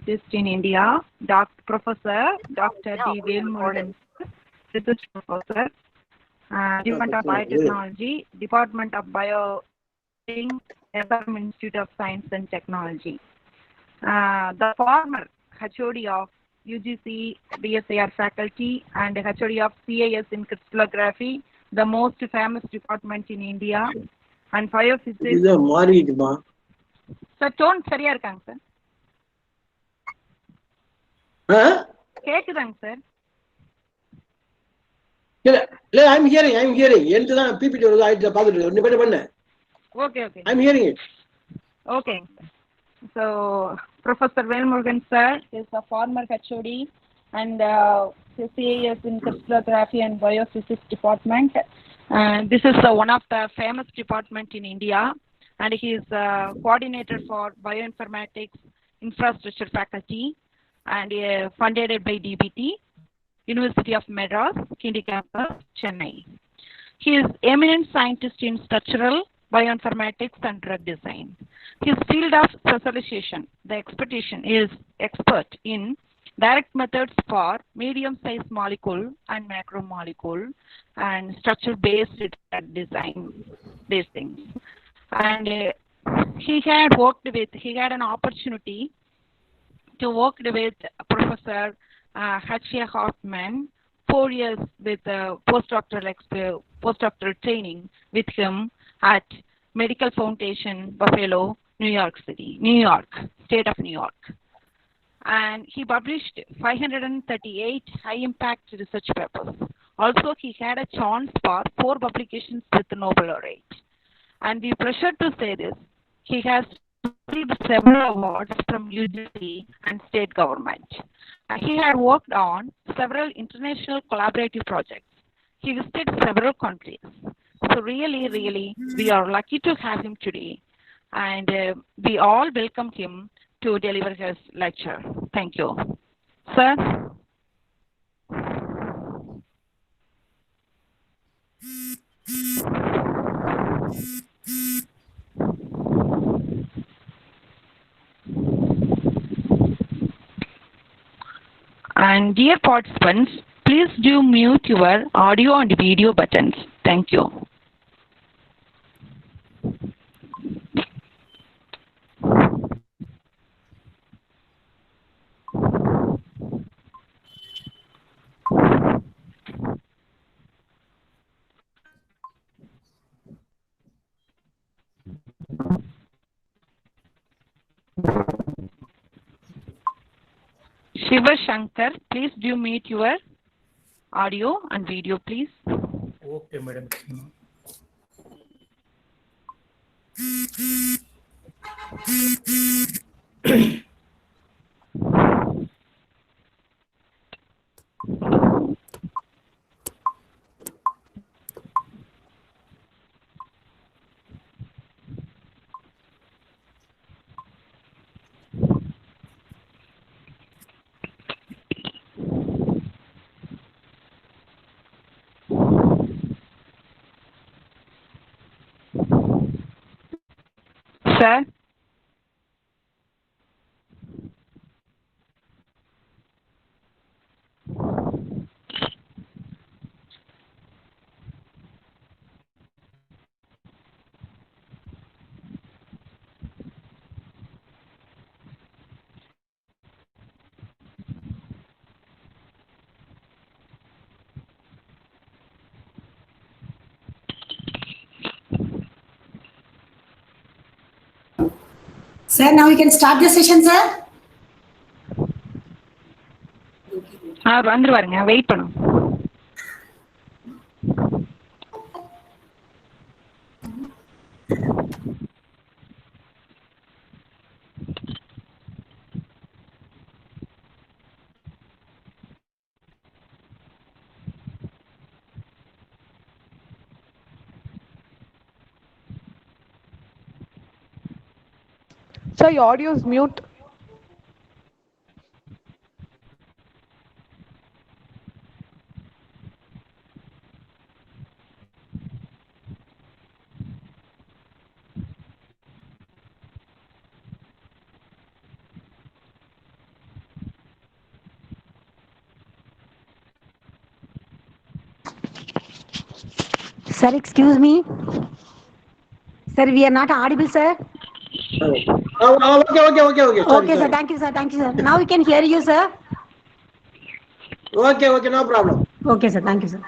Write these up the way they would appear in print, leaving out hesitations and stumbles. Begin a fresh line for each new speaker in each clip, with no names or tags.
scientist in India, Professor Dr. D. Velmurugan, Research Professor, Department of Biotechnology, Department of Bioengineering, SRM Institute of Science and Technology. The former HOD of UGC DSIR faculty and HOD of CIS in crystallography, the most famous department in India, and biophysics. Sir, tone சரியா இருக்காங்க sir. கேக்குதாங்க sir?
இல்ல, I'm hearing. எனக்கு தான் PPT வருது, ஆயிட்டு பாத்துட்டு நீ பண்ணு.
Okay.
I'm hearing it.
Okay. So, Professor Velmurugan sir is a former HOD and CIS in crystallography and biophysics department. This is one of the famous department in India, and he is coordinator for bioinformatics infrastructure faculty and funded by DBT, University of Madras, Kindi campus, Chennai. He is eminent scientist in structural bioinformatics and drug design. His field of specialization, the expert in direct methods for medium-sized molecule and macromolecule and structure-based drug design, these things. And he had an opportunity to work with Professor H.A. Hoffman, 4 years with postdoctoral training with him at Medical Foundation, Buffalo, New York, state of New York. And he published 538 high-impact research papers. Also, he had a chance for 4 publications with the Nobel laureate. And we pleasure to say this, he has received several awards from UGC and state government. He had worked on several international collaborative projects. He visited several countries. So really, we are lucky to have him today, and we all welcome him to deliver his lecture. Thank you. Sir? And dear participants, please do mute your audio and video buttons. Thank you. Shiva Shankar, please do mute your audio and video, please.
Okay, madam.
Sir?
Sir, now we can start the session, sir.
வந்துருவாருங்க, wait பண்ணுங்க.
Sir, your audio is mute.
Sir, excuse me. Sir, we are not audible, sir.
Okay. Sorry,
Okay, sir.
sorry.
Thank you, sir. Thank you, sir. Now we can hear you, sir.
Okay, no problem.
Okay, sir. Thank you, sir.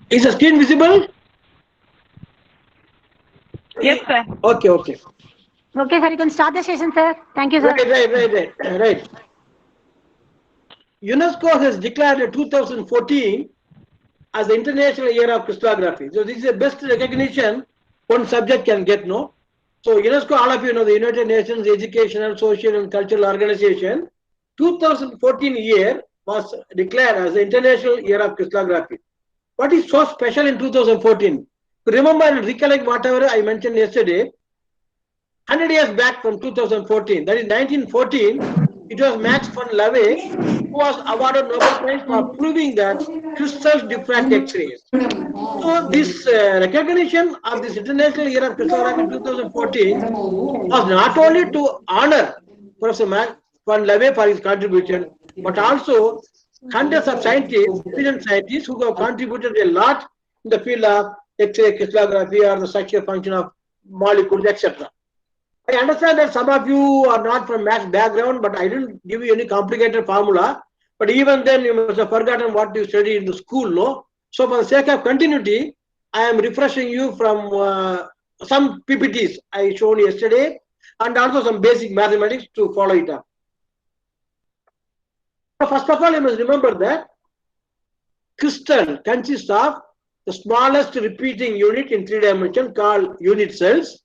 Is the screen visible?
Yes, sir.
Okay.
Okay, sir. You can start the session, sir. Thank you, sir.
Right. UNESCO has declared 2014 as the International Year of Crystallography. So this is the best recognition one subject can get, no? So UNESCO, all of you know, the United Nations Educational, Social and Cultural Organization, 2014 year was declared as the International Year of Crystallography. What is so special in 2014? Remember and recollect whatever I mentioned yesterday. 100 years back from 2014, that is 1914, it was Max von Laue who was awarded Nobel Prize for proving that crystals diffract X-rays. So this recognition of this International Year of Crystallography in 2014 was not only to honor Professor Max von Laue for his contribution, but also hundreds of scientists, eminent scientists who have contributed a lot in the field of X-ray crystallography or the structure function of molecules, etc. I understand that some of you are not from maths background, but I didn't give you any complicated formula. But even then, you must have forgotten what you studied in the school, no? So, for the sake of continuity, I am refreshing you from some PPTs I showed yesterday, and also some basic mathematics to follow it up. So first of all, you must remember that crystal consists of the smallest repeating unit in 3 dimensions called unit cells,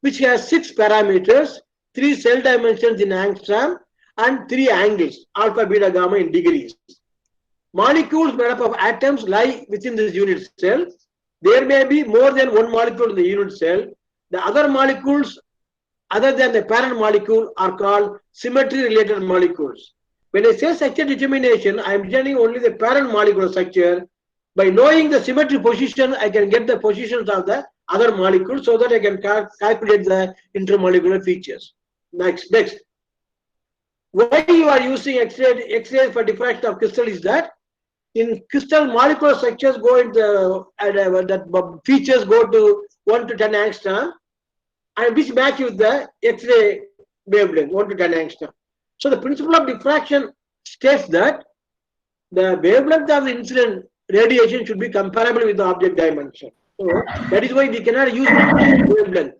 which has 6 parameters, 3 cell dimensions in angstrom, and 3 angles, alpha, beta, gamma in degrees. Molecules made up of atoms lie within this unit cell. There may be more than one molecule in the unit cell. The other molecules, other than the parent molecule, are called symmetry-related molecules. When I say structure determination, I am determining only the parent molecular structure. By knowing the symmetry position, I can get the positions of the other molecules so that I can calculate the intermolecular features. Next. Why you are using X-ray for diffraction of crystal is that in crystal molecular structures go into that features go to 1 to 10 angstrom, and which match with the X-ray wavelength 1 to 10 angstrom. So the principle of diffraction states that the wavelength of the incident radiation should be comparable with the object dimension. So that is why we cannot use wavelength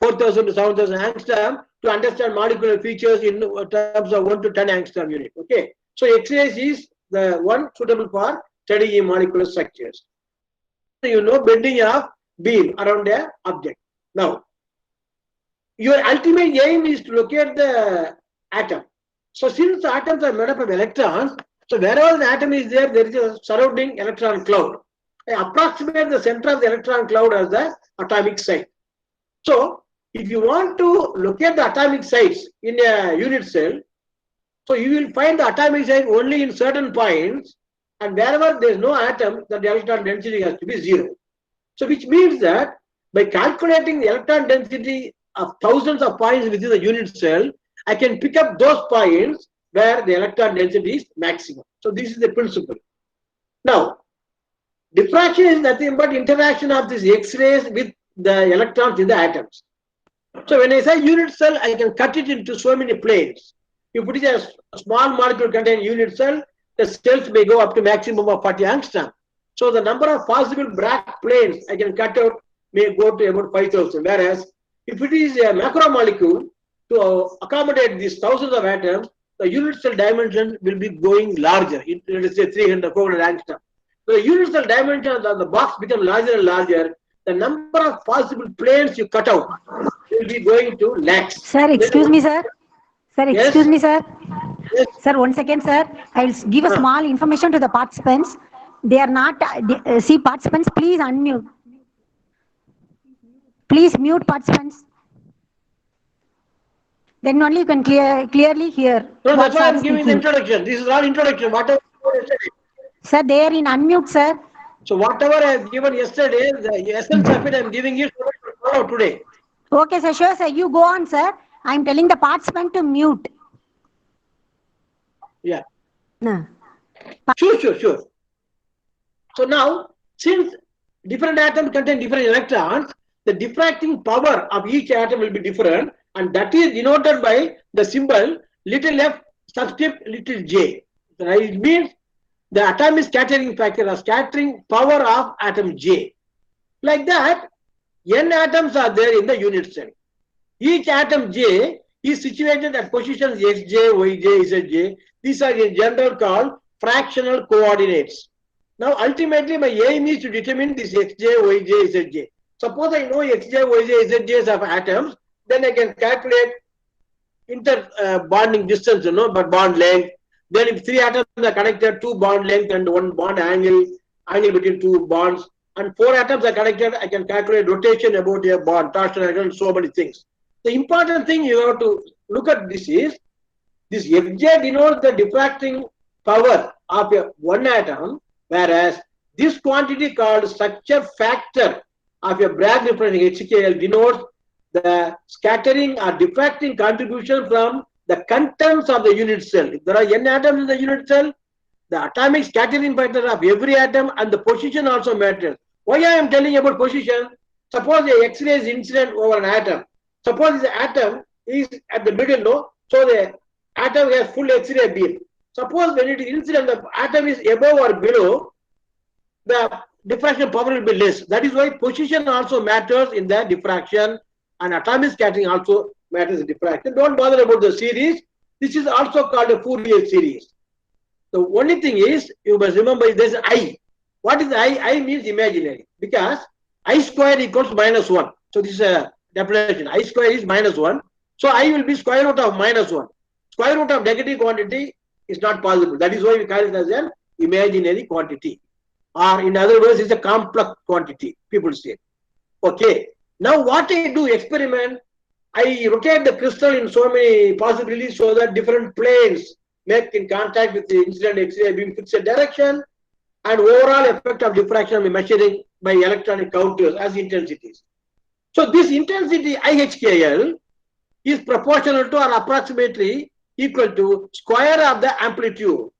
4,000 to 7,000 angstrom to understand molecular features in terms of 1 to 10 angstrom unit. Okay, so X-rays is the one suitable for studying molecular structures. You know, bending of beam around the object. Now, your ultimate aim is to locate the atom. So since the atoms are made up of electrons, so wherever the atom is there, there is a surrounding electron cloud. I approximate the center of the electron cloud as the atomic site. So if you want to locate the atomic sites in a unit cell, so you will find the atomic site only in certain points, and wherever there is no atom, the electron density has to be 0. So which means that by calculating the electron density of thousands of points within the unit cell, I can pick up those points where the electron density is maximum. So this is the principle. Now, diffraction is nothing but interaction of these X-rays with the electrons in the atoms. So when I say unit cell, I can cut it into so many planes. If it is a small molecule containing unit cell, the cells may go up to maximum of 40 angstrom. So the number of possible Bragg planes I can cut out may go to about 5,000. Whereas if it is a macromolecule, to accommodate these thousands of atoms, the unit cell dimension will be going larger. It is say 300, 400 angstrom. So the unit cell dimension of the box become larger and larger. The number of possible planes you cut out will be going to lakhs.
Sir, excuse me, sir. Sir,
Yes?
excuse me, sir.
Yes.
Sir, 1 second, sir. I will give a small information to the participants. They are not, see participants, please unmute. Please mute participants. Then only you can clearly hear.
So
what
that's why
sir
I'm
is
giving the
speaking.
introduction. This is all introduction. Whatever yesterday.
Sir, they are in unmute, sir.
So whatever I have given yesterday, the essence of it I'm giving you to follow today.
Okay, sir, sure, sir. You go on, sir. I am telling the participant to mute.
Yeah.
No.
Sure. So now, since different atoms contain different electrons, the diffracting power of each atom will be different, and that is denoted by the symbol little f subscript little j. Right? It means the atomic scattering factor or scattering power of atom j. Like that, n atoms are there in the unit cell. Each atom j is situated at positions xj, yj, zj. These are in general called fractional coordinates. Now, ultimately, my aim is to determine this xj, yj, zj. Suppose I know xj, yj, zj's of atoms, then I can calculate bonding distance, but bond length. Then if three atoms are connected, two bond length and one bond angle between two bonds, and four atoms are connected, I can calculate rotation about a bond, torsion angle, and so many things. The important thing you have to look at this is, this Fj denotes the diffracting power of one atom, whereas this quantity called structure factor of a Bragg differential HKL denotes the scattering or diffracting contribution from the contents of the unit cell. If there are n atoms in the unit cell, the atomic scattering factor of every atom and the position also matters. Why I am telling about position? Suppose the X-ray is incident over an atom. Suppose the atom is at the middle, so the atom has full X-ray beam. Suppose when it is incident, the atom is above or below, the diffraction power will be less. That is why position also matters in the diffraction, and atomic scattering also matters in diffraction. Don't bother about the series. This is also called a Fourier series. The only thing is, you must remember there is I. What is I? I means imaginary, because I square equals -1. So this is a definition. I square is -1. So I will be square root of -1. Square root of negative quantity is not possible. That is why we call it as an imaginary quantity. Or in other words, it's a complex quantity, people say. Okay. Now what I do experiment, I rotate the crystal in so many possibilities so that different planes make in contact with the incident X-ray beam fixed direction, and overall effect of diffraction be measuring by electronic counters as intensities. So this intensity IHKL is proportional to or approximately equal to square of the amplitude.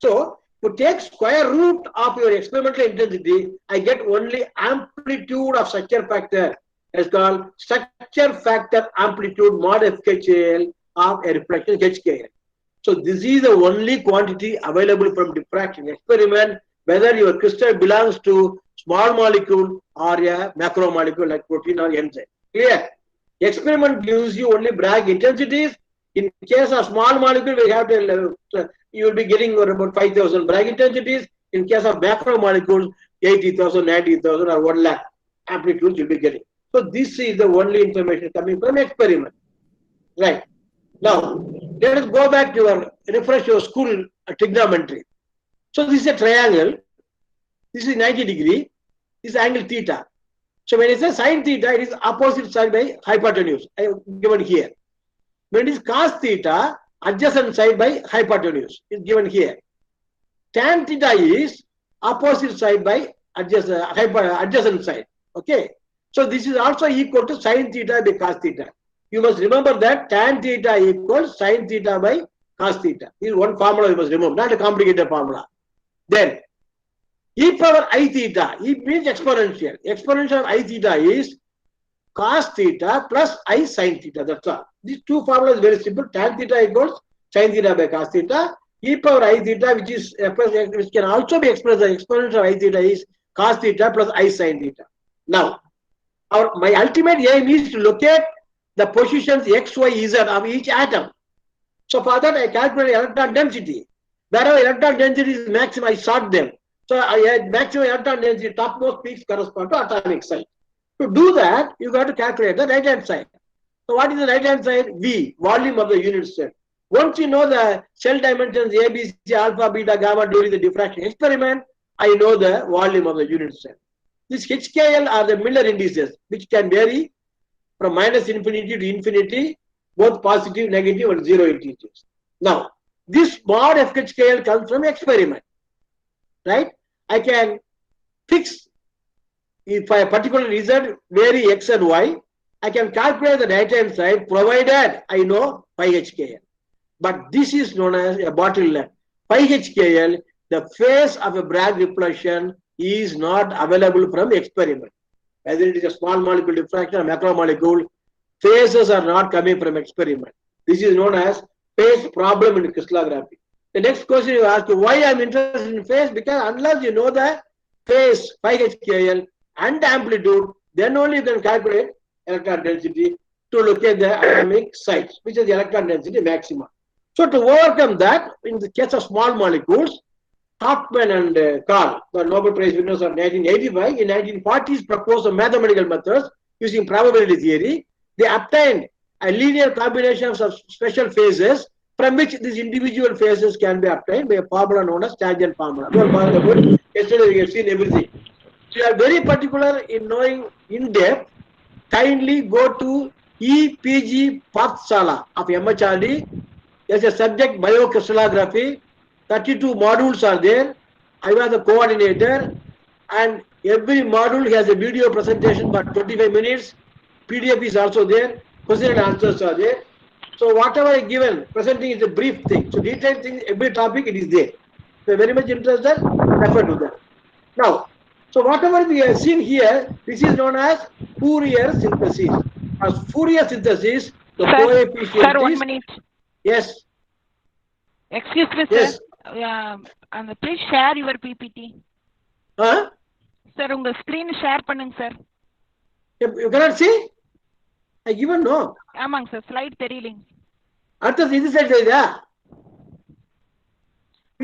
So to take square root of your experimental intensity, I get only amplitude of structure factor. It's called structure factor amplitude mod FKL of a reflection HKL. So this is the only quantity available from diffraction experiment, whether your crystal belongs to small molecule or a macromolecule like protein or enzyme. Clear? Experiment gives you only Bragg intensities. In case of small molecule, we have to, you will be getting about 5,000 Bragg intensities. In case of macromolecules, 80,000, 90,000 or 1 lakh amplitudes you'll be getting. So this is the only information coming from experiment. Right. Now, let us go back to refresh your school trigonometry. So this is a triangle. This is 90 degree. This is angle theta. So when it says sine theta, it is opposite side by hypotenuse. I have given here. When it is cos theta, adjacent side by hypotenuse is given here. Tan theta is opposite side by adjacent side. Okay. So this is also equal to sine theta by cos theta. You must remember that tan theta equals sine theta by cos theta. This is one formula you must remember, not a complicated formula. Then e power I theta, it means exponential. Exponential of I theta is cos theta plus I sine theta. That's all. These two formulas very simple. Tan theta equals sine theta by cos theta. E power I theta, which can also be expressed as exponential of I theta, is cos theta plus I sine theta. Now, my ultimate aim is to locate the positions x, y, z of each atom. So for that, I calculate electron density. Wherever electron density is maximum, I sort them. So I had maximum electron density, topmost peaks correspond to atomic size. To do that, you got to calculate the right-hand side. So what is the right-hand side? V, volume of the unit cell. Once you know the cell dimensions A, B, C, alpha, beta, gamma during the diffraction experiment, I know the volume of the unit cell. This HKL are the Miller indices, which can vary from -infinity to infinity, both positive, negative, and zero integers. Now, this mod FHKL comes from experiment, right? I can fix, if a particular result vary x and y, I can calculate the right-hand side provided I know pi HKL. But this is known as a bottleneck. Pi HKL the phase of a Bragg repulsion is not available from experiment. Whether it is a small molecule diffraction or macromolecule, phases are not coming from experiment. This is known as phase problem in crystallography. The next question you ask, why I am interested in phase? Because unless you know the phase 5HKL and amplitude, then only you can calculate electron density to look at the atomic size, which is the electron density maximum. So to overcome that, in the case of small molecules, Hoffman and Karl, the Nobel Prize winners of 1985, in 1940s proposed some mathematical methods using probability theory. They obtained a linear combination of special phases from which these individual phases can be obtained by a formula known as tangent formula. Yesterday we have seen everything. So you are very particular in knowing in depth. Kindly go to EPG Pathshala of MHRD. There's a subject biocrystallography. 32 modules are there. I was the coordinator, and every module has a video presentation for 25 minutes. PDF is also there. Question and answers are there. So whatever I given, presenting is a brief thing. So detailed thing, every topic it is there. If you're very much interested, refer to that. Now, so whatever we have seen here, this is known as Fourier synthesis. As Fourier synthesis, the coefficient
Sir, 1
is...
minute.
Yes.
Excuse me,
Yes.
sir. And please share your PPT.
Huh?
Sir, unga screen share பண்ணுங்க sir.
You cannot see? I even know.
ஆமாங்க sir, slide தெரியலங்க.
அடுத்தது இது side தெரியுதா?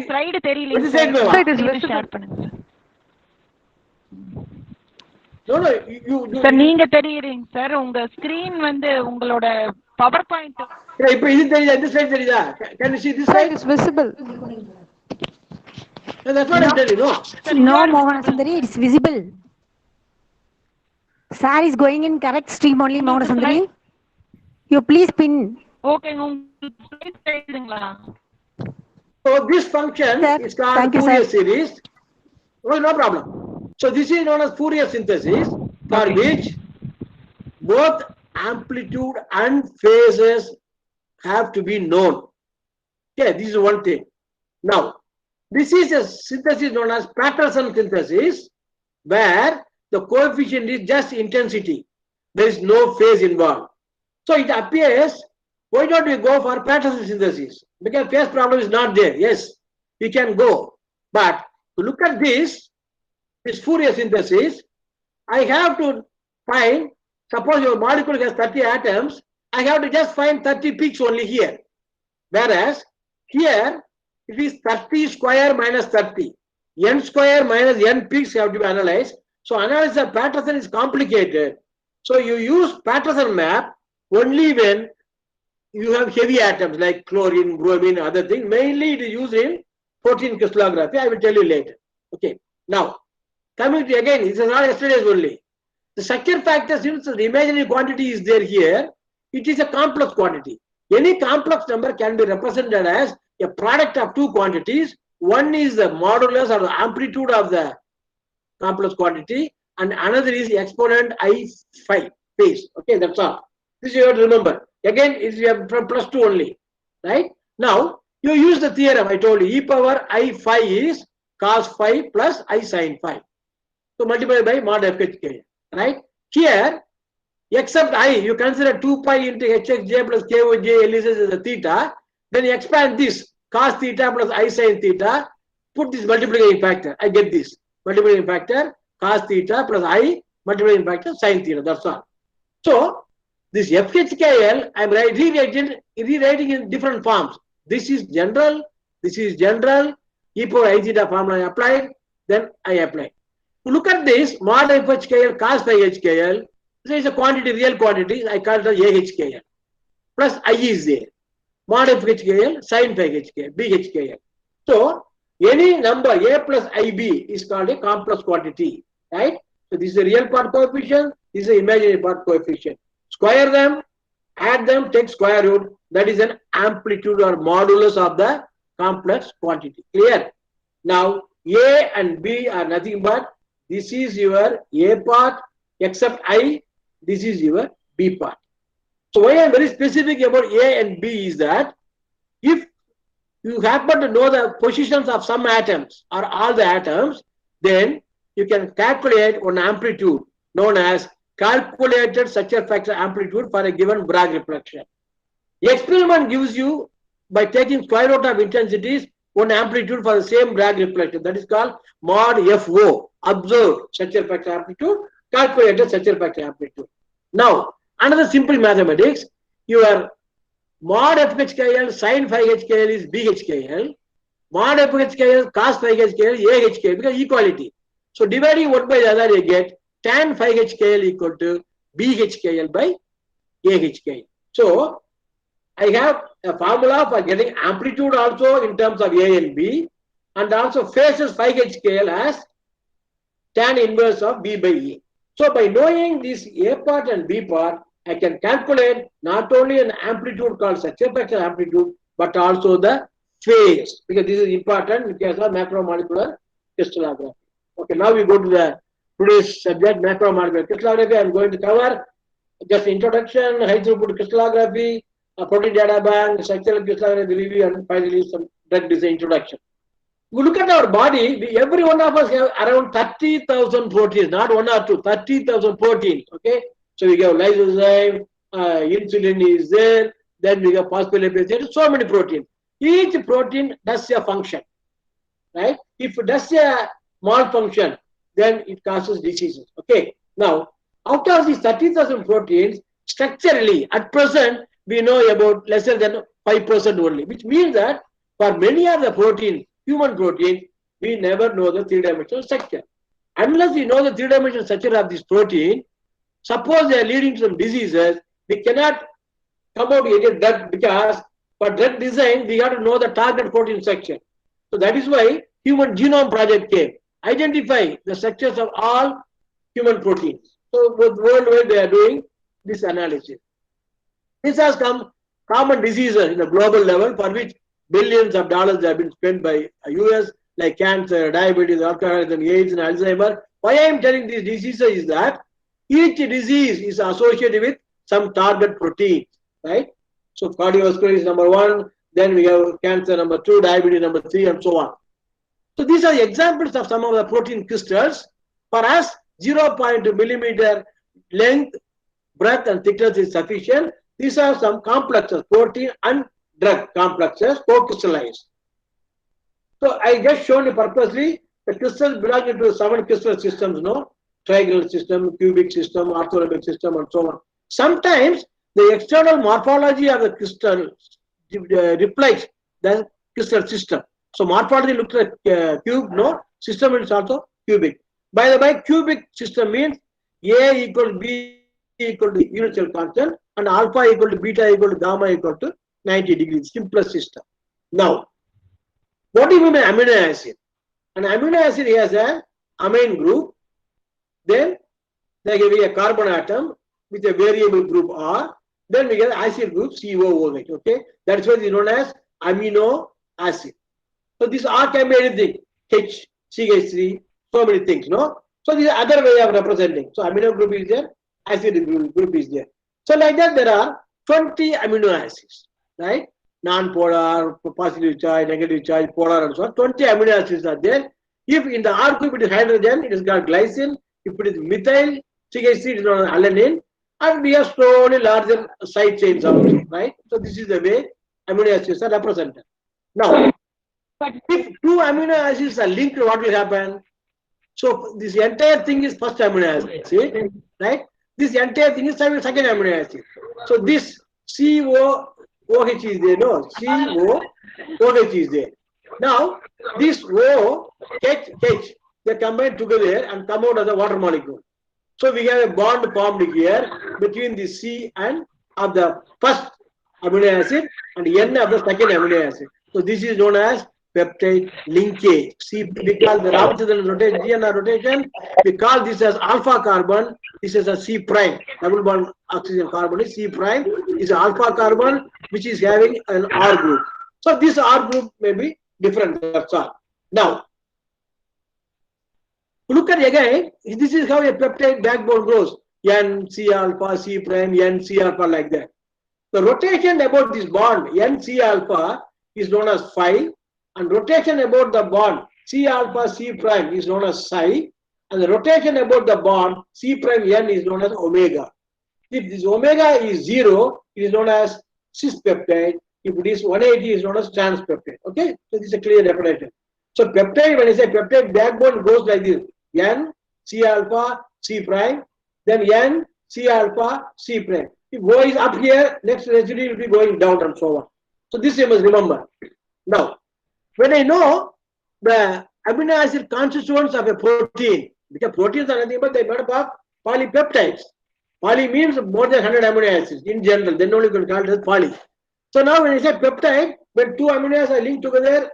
Slide தெரியலங்க
This
sir.
side
Sir, it is
screen
visible.
share பண்ணுங்க sir.
No, you
Sir, நீங்க தெரியுறீங்க sir. உங்க screen வந்து உங்களோட PowerPoint.
இப்ப இது தெரியுதா? இந்த சைடு தெரியுதா? Can you see this
Sir,
side?
it is visible.
That's what I'm telling you. No.
No, Mohan Sundari, it's visible. Sir is going in correct stream only, Mohan Sundari. You please pin.
Okay, உங்களுக்கு slide தெரியுதுங்களா?
So this function
Sir,
is called
thank you,
Fourier
sir.
series. Oh, no problem. So this is known as Fourier synthesis, for which both amplitude and phases have to be known. Okay, this is one thing. Now, this is a synthesis known as Patterson synthesis, where the coefficient is just intensity. There is no phase involved. So it appears, why don't we go for Patterson synthesis? Because phase problem is not there. Yes, we can go. But to look at this Fourier synthesis, I have to find, suppose your molecule has 30 atoms, I have to just find 30 peaks only here. Whereas here, it is 30 square minus 30. N square minus N peaks have to be analyzed. So analysis of Patterson is complicated. So you use Patterson map only when you have heavy atoms like chlorine, bromine, other things. Mainly it is used in protein crystallography. I will tell you later. Okay. Now, coming to again, this is not yesterday's only. The second factor, since the imaginary quantity is there here, it is a complex quantity. Any complex number can be represented as a product of two quantities. One is the modulus or the amplitude of the complex quantity, and another is the exponent I5 phase. Okay, that's all. This you have to remember. Again, it's from plus 2 only. Right? Now, you use the theorem I told you. E power I5 is cos 5 plus I sin 5. So multiply by mod FHK. Right? Here, except I, you consider 2 pi into HXJ plus KOJ L is a theta. Then you expand this cos theta plus I sin theta. Put this multiplying factor. I get this. Multiplying factor cos theta plus I multiplying factor sin theta. That's all. So, this FHKL, I am rewriting in different forms. This is general, e power I theta formula I applied, then I applied. Look at this, mod FHKL cos phi HKL. This is a quantity, real quantity, I call it as AHKL. Plus I is there. Mod FHKL, sin phi HKL, BHKL. So, any number A plus IB is called a complex quantity, right? So, this is a real part coefficient, this is an imaginary part coefficient. Square them, add them, take square root. That is an amplitude or modulus of the complex quantity. Clear? Now, A and B are nothing but this is your A part, except I, this is your B part. So, why I am very specific about A and B is that if you happen to know the positions of some atoms or all the atoms, then you can calculate one amplitude known as calculated structure factor amplitude for a given Bragg reflection. The experiment gives you, by taking square root of intensities, one amplitude for the same Bragg reflection. That is called mod FO, observed structure factor amplitude, calculated structure factor amplitude. Now, another simple mathematics, your mod FHKL sin phi HKL is BHKL, mod FHKL cos phi HKL is AHKL, because equality. So dividing one by the other, you get tan phi HKL equal to BHKL by AHKL. So I have a formula for getting amplitude also in terms of A and B, and also phases phi HKL as tan inverse of B by E. So by knowing this A part and B part, I can calculate not only an amplitude called structure factor amplitude, but also the phase, because this is important in case of macromolecular crystallography. Okay, now we go to the today's subject, macromolecular crystallography. I am going to cover just introduction, high throughput crystallography, protein data bank, structural crystallography review, and finally some drug design introduction. We look at our body, every one of us have around 30,000 proteins, not one or two, 30,000 proteins. Okay, so we have lysozyme, insulin is there, then we have phospholipase, so many proteins. Each protein does a function, right? If it does a malfunction, then it causes diseases. Okay, now out of these 30,000 proteins, structurally at present we know about lesser than 5% only, which means that for many of the proteins, human proteins, we never know the three-dimensional structure. Unless we know the three-dimensional structure of this protein, suppose they are leading to some diseases, we cannot come out with a drug, because for drug design, we have to know the target protein structure. So that is why Human Genome Project came. Identify the structures of all human proteins. So worldwide they are doing this analysis. This has come common diseases in a global level for which billions of dollars have been spent by US, like cancer, diabetes, alcoholism, AIDS, and Alzheimer. Why I am telling these diseases is that each disease is associated with some target protein, right? So cardiovascular is number one, then we have cancer number two, diabetes number three, and so on. So these are examples of some of the protein crystals. For us, 0.2 millimeter length, breadth, and thickness is sufficient. These are some complexes, protein and drug complexes, co-crystallized. So I just shown you purposely the crystals belong into 7 crystal systems, no? Trigonal system, cubic system, ortholemmic system, and so on. Sometimes the external morphology of the crystal reflects the crystal system. So morphology looks like cube, no? System is also cubic. By the way, cubic system means A equal to B equal to unit cell constant, and alpha equal to beta equal to gamma equal to 90 degrees, simplest system. Now, what do you mean by amino acid? An amino acid has an amine group, then there will be a carbon atom with a variable group R, then we get acid group COOH, okay? That's why it is known as amino acid. So this R can be anything, H, CH3, so many things, no? So this is other way of representing. So amino group is there, acid group is there. So like that there are 20 amino acids, right? Non-polar, positive charge, negative charge, polar, and so on. 20 amino acids are there. If in the R group it is hydrogen, it is called glycine. If it is methyl, CH3 it is known as alanine. And we have slowly larger side chains also, right? So this is the way amino acids are represented. Now, if 2 amino acids are linked, what will happen? So this entire thing is first amino acid, right? This entire thing is second amino acid. So this COOH is there, no? COOH is there. Now, this OH, they combine together and come out as a water molecule. So we have a bond formed here between the C and of the first amino acid and N of the second amino acid. So this is known as peptide linkage. See, we call the Ramachandran rotation, GNR rotation. We call this as alpha carbon. This is a C prime. Double bond oxygen carbon is C prime. Is alpha carbon, which is having an R group. So this R group may be different. That's all. Now, look at again. This is how a peptide backbone grows. N C alpha, C prime, N C alpha, like that. The rotation about this bond N C alpha is known as phi, and rotation about the bond C alpha C prime is known as psi, and the rotation about the bond C prime N is known as omega. If this omega is 0, it is known as cis peptide. If it is 180, it is known as trans peptide. Okay, so this is a clear definition. So peptide, when I say peptide backbone goes like this: N C alpha C prime, then N C alpha C prime. If O is up here, next residue will be going down and so on. So this you must remember. Now, when I know the amino acid constituents of a protein, because proteins are nothing but they made up of polypeptides. Poly means more than 100 amino acids in general, then only you can call it as poly. So now when I say peptide, when 2 amino acids are linked together,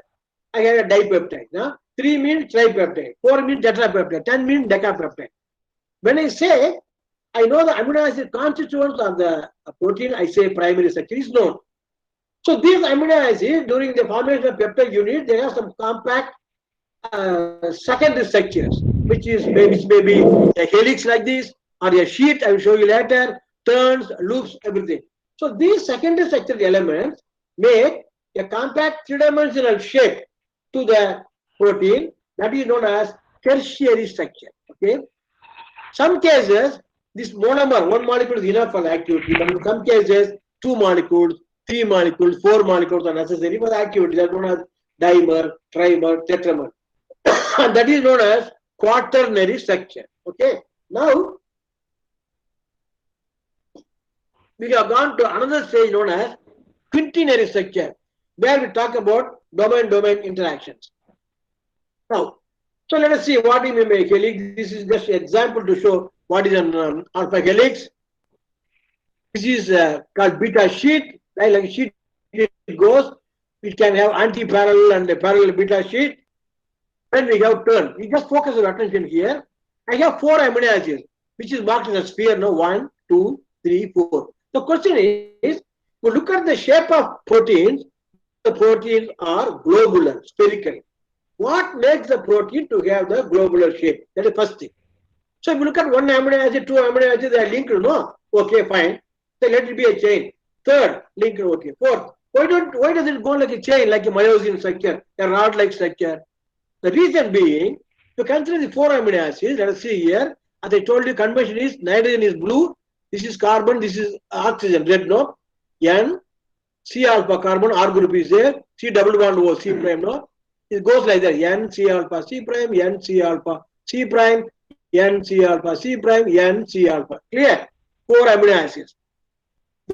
I have a dipeptide. Now, 3 means tripeptide, 4 means tetrapeptide, 10 means decapeptide. When I say, I know the amino acid constituents of the protein, I say primary structure is known. So these amino acids, during the formation of peptide unit, they have some compact secondary structures, which may be a helix like this, or a sheet, I will show you later, turns, loops, everything. So these secondary structural elements make a compact three-dimensional shape to the protein that is known as tertiary structure. Okay. Some cases, this monomer, one molecule is enough for the activity, but in some cases, 2 molecules, 3 molecules, 4 molecules are necessary for the activity. That is known as dimer, trimer, tetramer. And that is known as quaternary structure. Okay. Now, we have gone to another stage known as quaternary structure, where we talk about domain-domain interactions. Now, so let us see what we mean by helix. This is just an example to show what is an alpha helix. This is called beta sheet. Right? Like a sheet it goes, it can have anti-parallel and a parallel beta sheet. When we have turn, we just focus our attention here. I have 4 amino acids, which is marked as a sphere. No, 1, 2, 3, 4. The question is, we look at the shape of proteins. The proteins are globular, spherical. What makes the protein to have the globular shape? That is the first thing. So if you look at 1 amino acid, 2 amino acids, they are linked, no? Okay, fine. So let it be a chain. Third, linked, okay. Fourth, why does it go like a chain, like a myosin structure, a rod-like structure? The reason being, to consider the 4 amino acids, let us see here. As I told you, convention is nitrogen is blue, this is carbon, this is oxygen, red, no? N, C alpha carbon, R group is there, C double bond O, C prime, no? It goes like that, N, C alpha, C prime, N, C alpha, C prime, N, C alpha, C prime, N, C alpha. Clear? 4 amino acids.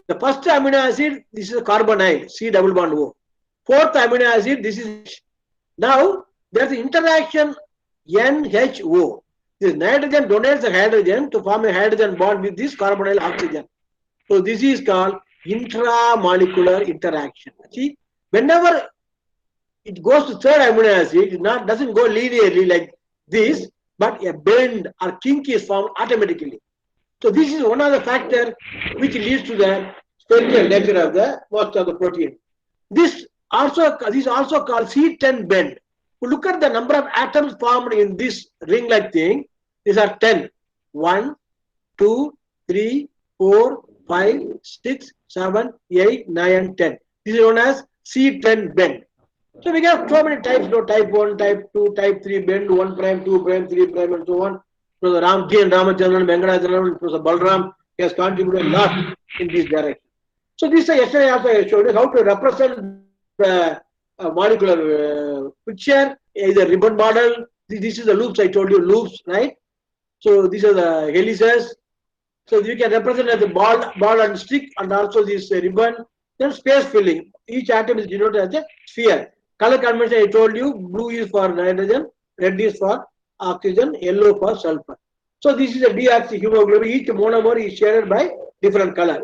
The first amino acid, this is a carbonyl, C double bond O. Fourth amino acid, this is. Now, there is an interaction NHO. This nitrogen donates the hydrogen to form a hydrogen bond with this carbonyl oxygen. So this is called intramolecular interaction. See, whenever it goes to third amino acid, it doesn't go linearly like this, but a bend or kink is formed automatically. So this is one of the factors which leads to the spherical nature of the most of the protein. This is also called C10 bend. We look at the number of atoms formed in this ring-like thing. These are 10. 1, 2, 3, 4, 5, 6, 7, 8, 9, 10. This is known as C10 bend. So we have so many types, no, type 1, type 2, type 3 bend, 1 prime, 2 prime, 3 prime, and so on. So the Ramji and Ramachandran, Venkatachandran, Professor Balram has contributed a lot in this direction. So this yesterday also I showed you how to represent the molecular picture, either ribbon model. This is the loops I told you, loops, right? So these are the helices. So you can represent as a ball and stick, and also this ribbon. Then space filling. Each atom is denoted as a sphere. Color convention I told you, blue is for nitrogen, red is for oxygen, yellow for sulfur. So this is a deoxyhemoglobin. Each monomer is shaded by different color.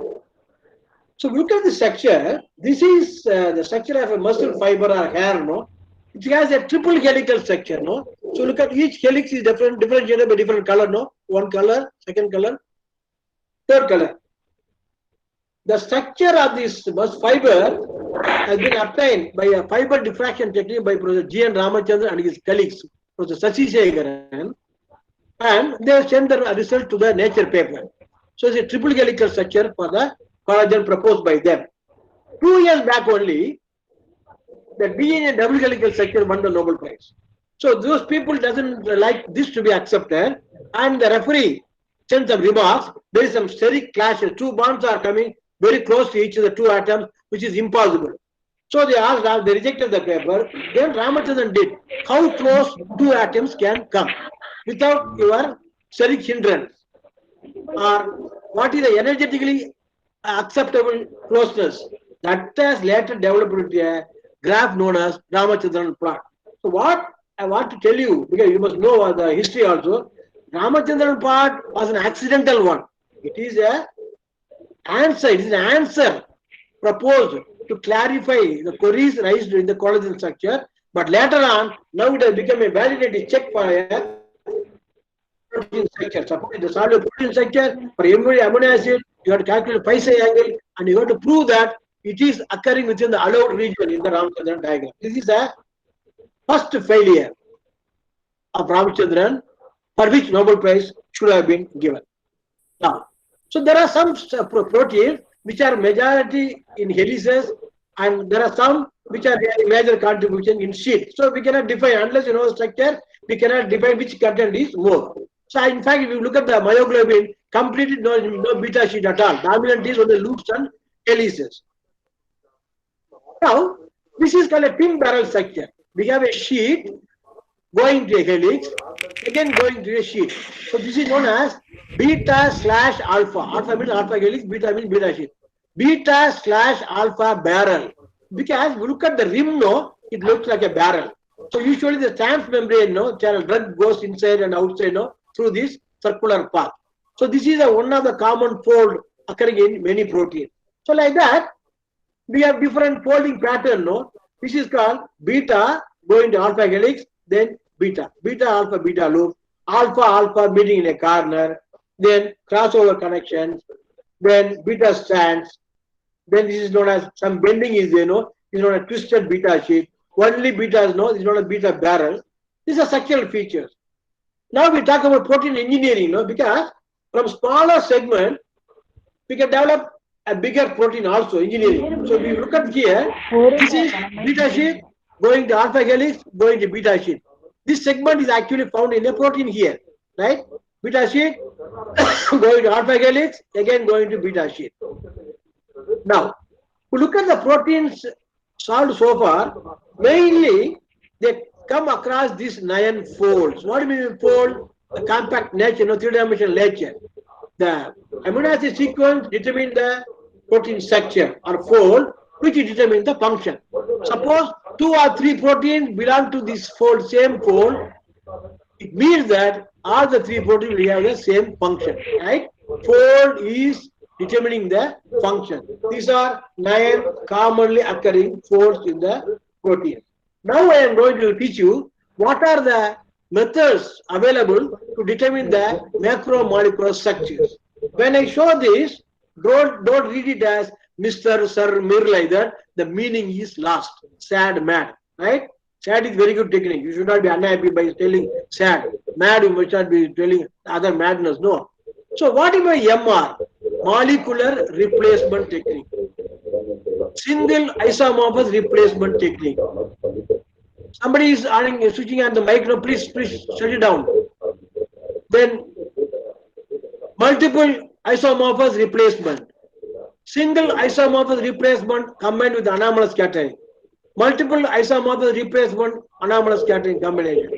So look at the structure. This is the structure of a muscle fiber or hair, no? It has a triple helical structure, no? So look at each helix is differentiated by different color, no? One color, second color, third color. The structure of this muscle fiber has been obtained by a fiber diffraction technique by Professor G. N. Ramachandran and his colleagues, Professor Sashi Segaran, and they have sent the result to the Nature paper. So it's a triple helical structure for the collagen proposed by them. 2 years back only, the DNA double helical structure won the Nobel Prize. So those people doesn't like this to be accepted, and the referee sent some remarks. There is some steric clashes. Two bonds are coming very close to each other, two atoms, which is impossible. So they asked, they rejected the paper. Then Ramachandran did. How close two atoms can come without your steric hindrance? Or what is the energetically acceptable closeness? That has later developed a graph known as Ramachandran plot. So what I want to tell you, because you must know the history also, Ramachandran plot was an accidental one. It is an answer proposed to clarify the queries raised in the collagen structure. But later on, now it has become a validated check for a protein structure. Suppose the solid protein structure for every amino acid, you have to calculate pi psi angle, and you have to prove that it is occurring within the allowed region in the Ramachandran diagram. This is a first failure of Ramachandran, for which Nobel Prize should have been given. Now, so there are some proteins which are majority in helices, and there are some which are having major contribution in sheath. So we cannot define, unless you know the structure, we cannot define which content is more. So in fact, if you look at the myoglobin, completely no beta sheet at all. Dominant is on the loops and helices. Now, this is called a pin barrel structure. We have a sheet going to a helix, again going to a sheet. So this is known as beta slash alpha. Alpha means alpha helix, beta means beta sheet. Beta slash alpha barrel. Because we look at the rim, no, it looks like a barrel. So usually the transmembrane, no, drug goes inside and outside, no, through this circular path. So this is one of the common fold occurring in many proteins. So like that, we have different folding pattern, no. This is called beta going to alpha helix, then beta, beta alpha beta loop, alpha alpha meeting in a corner, then crossover connections, then beta strands, then this is known as some bending is there, no, is known as twisted beta sheet. Only beta is known, is known as beta barrel. These are structural features. Now we talk about protein engineering, no, because from smaller segment we can develop a bigger protein also, engineering. So we look at here, this is beta sheet going to alpha helix, going to beta sheet. This segment is actually found in a protein here, right? Beta sheet going to alpha helix, again going to beta sheet. Now, we look at the proteins solved so far, mainly they come across these 9 folds. What do you mean fold? The compact nature, no, three-dimensional nature. The amino acid sequence determine the protein structure or fold, which determines the function. Suppose 2 or 3 proteins belong to this fold, same fold, it means that all the 3 proteins will have the same function, right? Fold is determining the function. These are 9 commonly occurring folds in the protein. Now I am going to teach you what are the methods available to determine the macromolecular structures. When I show this, don't read it as Mr. Sir, Mir like that. The meaning is lost. Sad, mad, right? Sad is very good technique. You should not be unhappy by telling sad. Mad, you must not be telling other madness. No. So what is my MR? Molecular replacement technique. Single isomorphous replacement technique. Somebody is switching on the mic. No, please shut it down. Then multiple isomorphous replacement. Single isomorphous replacement combined with anomalous scattering. Multiple isomorphous replacement, anomalous scattering combination.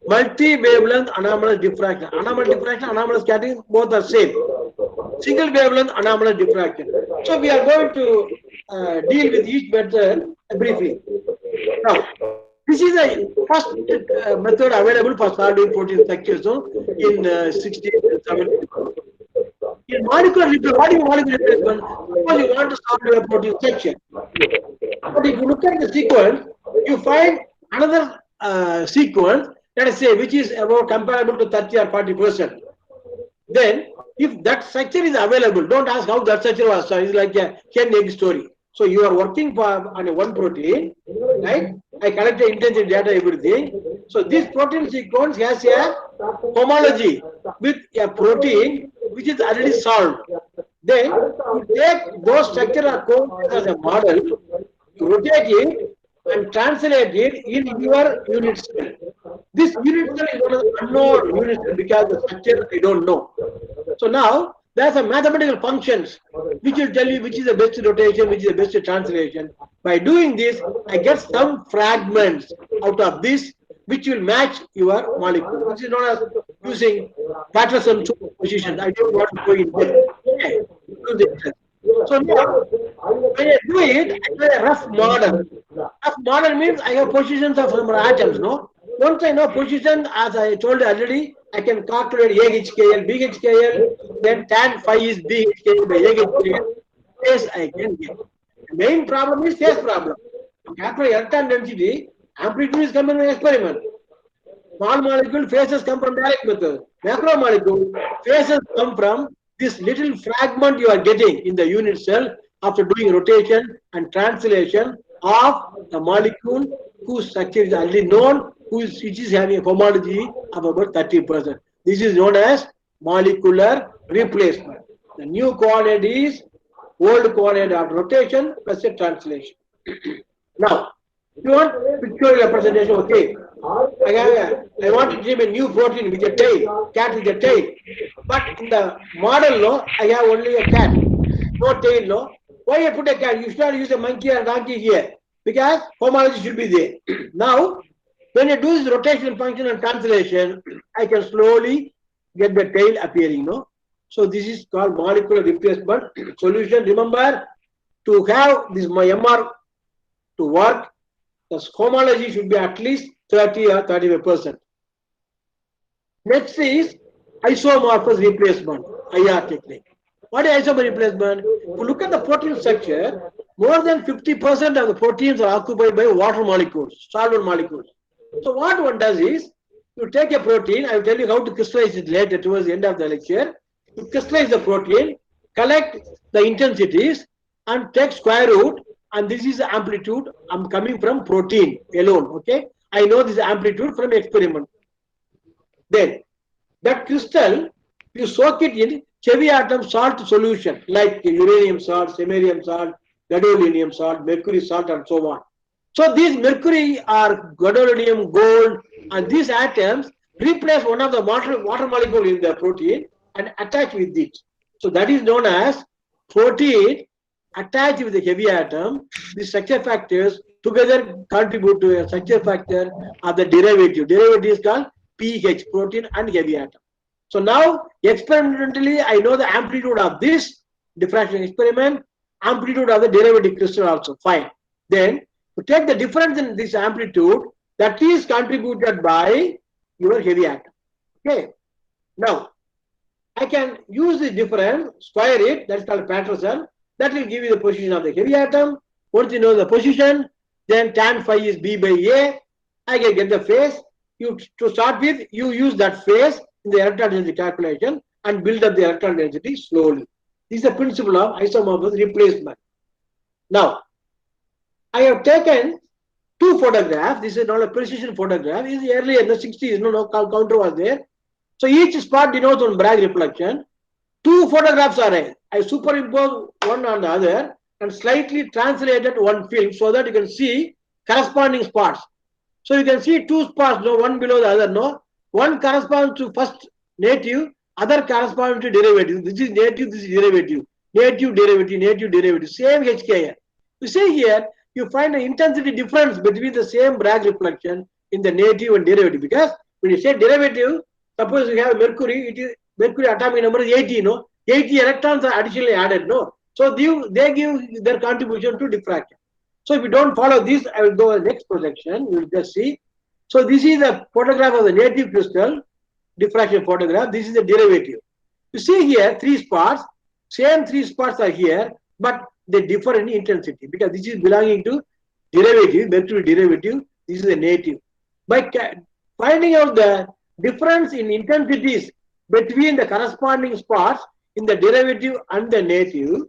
Multi-wavelength anomalous diffraction. Anomalous diffraction, anomalous scattering, both are same. Single wavelength anomalous diffraction. So we are going to deal with each method briefly. Now, this is the first method available for solving protein structures, so in 60-70. In molecular replacement, what is molecular replacement? Suppose you want to solve your protein structure. But if you look at the sequence, you find another sequence, let us say, which is about comparable to 30 or 40%. Then, if that structure is available, don't ask how that structure was. So it's like a hen-egg story. So you are working on a one protein, right? I collected intensity data, everything. So this protein sequence has a homology with a protein which is already solved. Then you take those structure or codes as a model, you rotate it, and translate it in your unit cell. This unit cell is one of the unknown unit cell because the structure I don't know. So now there's a mathematical functions which will tell you which is the best rotation, which is the best translation. By doing this, I get some fragments out of this which will match your molecule, which is known as using Patterson superposition. I don't want to go in there. Okay. Do this. So now, when I do it, I do a rough model. Rough model means I have positions of some atoms, no? Once I know position, as I told you already, I can calculate AHKL, BHKL, then tan phi is BHKL by AHKL. Phase I can get. The main problem is phase problem. To calculate electron density, amplitude is coming from experiment. Small molecule phases come from direct method. Macromolecule phases come from this little fragment you are getting in the unit cell after doing rotation and translation of the molecule whose structure is already known, which is having a homology of about 30%. This is known as molecular replacement. The new coordinate is old coordinate of rotation plus a translation. Now, you want pictorial representation, okay. I want to give a new protein with a tail, cat with a tail. But in the model, no, I have only a cat, no tail, no. Why I put a cat? You should not use a monkey or donkey here because homology should be there. Now, when you do this rotation function and translation, I can slowly get the tail appearing, no. So this is called molecular replacement solution. Remember, to have this MR to work, the homology should be at least 30 or 35%. Next is isomorphous replacement, IR technique. What is isomorphous replacement? If you look at the protein structure, more than 50% of the proteins are occupied by water molecules, solvent molecules. So what one does is, you take a protein, I will tell you how to crystallize it later towards the end of the lecture. You crystallize the protein, collect the intensities and take square root, and this is the amplitude. I'm coming from protein alone, okay? I know this amplitude from experiment. Then, that crystal, you soak it in heavy atom salt solution like uranium salt, samarium salt, gadolinium salt, mercury salt, and so on. So these mercury or gadolinium, gold, and these atoms replace one of the water molecule in the protein and attach with it. So that is known as protein attached with the heavy atom. These structure factors together contribute to a structure factor of the derivative. Derivative is called pH, protein and heavy atom. So now experimentally I know the amplitude of this diffraction experiment, amplitude of the derivative crystal also. Fine. Then to take the difference in this amplitude that is contributed by your heavy atom. Okay. Now I can use the difference, square it, that's called Patterson. That will give you the position of the heavy atom. Once you know the position, then tan phi is B by A. I can get the phase. To start with, you use that phase in the electron density calculation and build up the electron density slowly. This is the principle of isomorphous replacement. Now, I have taken two photographs. This is not a precision photograph. This is earlier in the 60s. No counter was there. So each spot denotes one Bragg reflection. Two photographs are there. I superimpose one on the other and slightly translated one film so that you can see corresponding spots. So you can see two spots, no, one below the other, no. One corresponds to first native, other corresponds to derivative. This is native, this is derivative. Native, derivative, native, derivative. Same HKL. You see here, you find an intensity difference between the same Bragg reflection in the native and derivative. Because when you say derivative, suppose you have mercury, it is mercury atomic number is 80, no? 80 electrons are additionally added, no? So they give their contribution to diffraction. So if you don't follow this, I will go to the next projection. You will just see. So this is a photograph of the native crystal, diffraction photograph. This is the derivative. You see here, three spots. Same three spots are here, but they differ in intensity because this is belonging to derivative, mercury derivative. This is the native. By finding out the difference in intensities between the corresponding spots in the derivative and the native,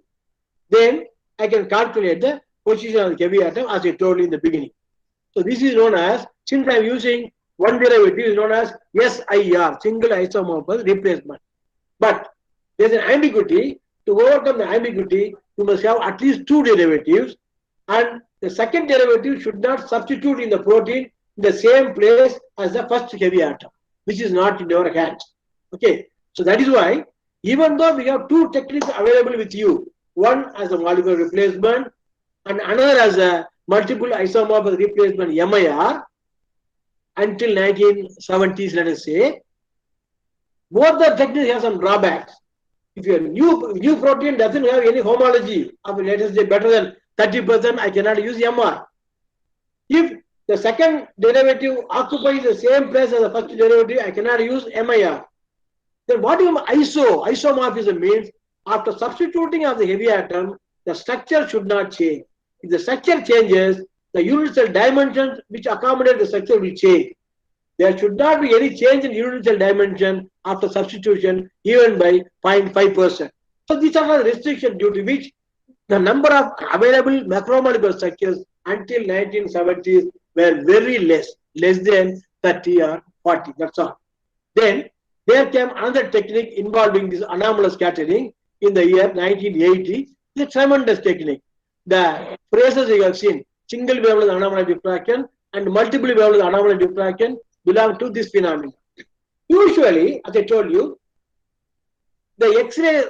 then I can calculate the position of the heavy atom as I told you in the beginning. So this is known as, since I am using one derivative, is known as SIR, single isomorphous replacement. But there is an ambiguity. To overcome the ambiguity, you must have at least two derivatives, and the second derivative should not substitute in the protein in the same place as the first heavy atom, which is not in your hands. Okay, so that is why, even though we have two techniques available with you, one as a molecular replacement and another as a multiple isomorphic replacement MIR, until 1970s, let us say, both the techniques have some drawbacks. If your new protein doesn't have any homology of, let us say, better than 30%, I cannot use MR. If the second derivative occupies the same place as the first derivative, I cannot use MIR. Then what is isomorphism means? After substituting of the heavy atom, the structure should not change. If the structure changes, the unit cell dimensions which accommodate the structure will change. There should not be any change in unit cell dimension after substitution, even by 0.5%. So these are the restrictions due to which the number of available macromolecular structures until 1970s were very less than 30 or 40. That's all. Then there came another technique involving this anomalous scattering in the year 1980. It's a tremendous technique. The phrases you have seen, single wavelength anomalous diffraction and multiple wavelength anomalous diffraction, belong to this phenomenon. Usually, as I told you, the X-ray,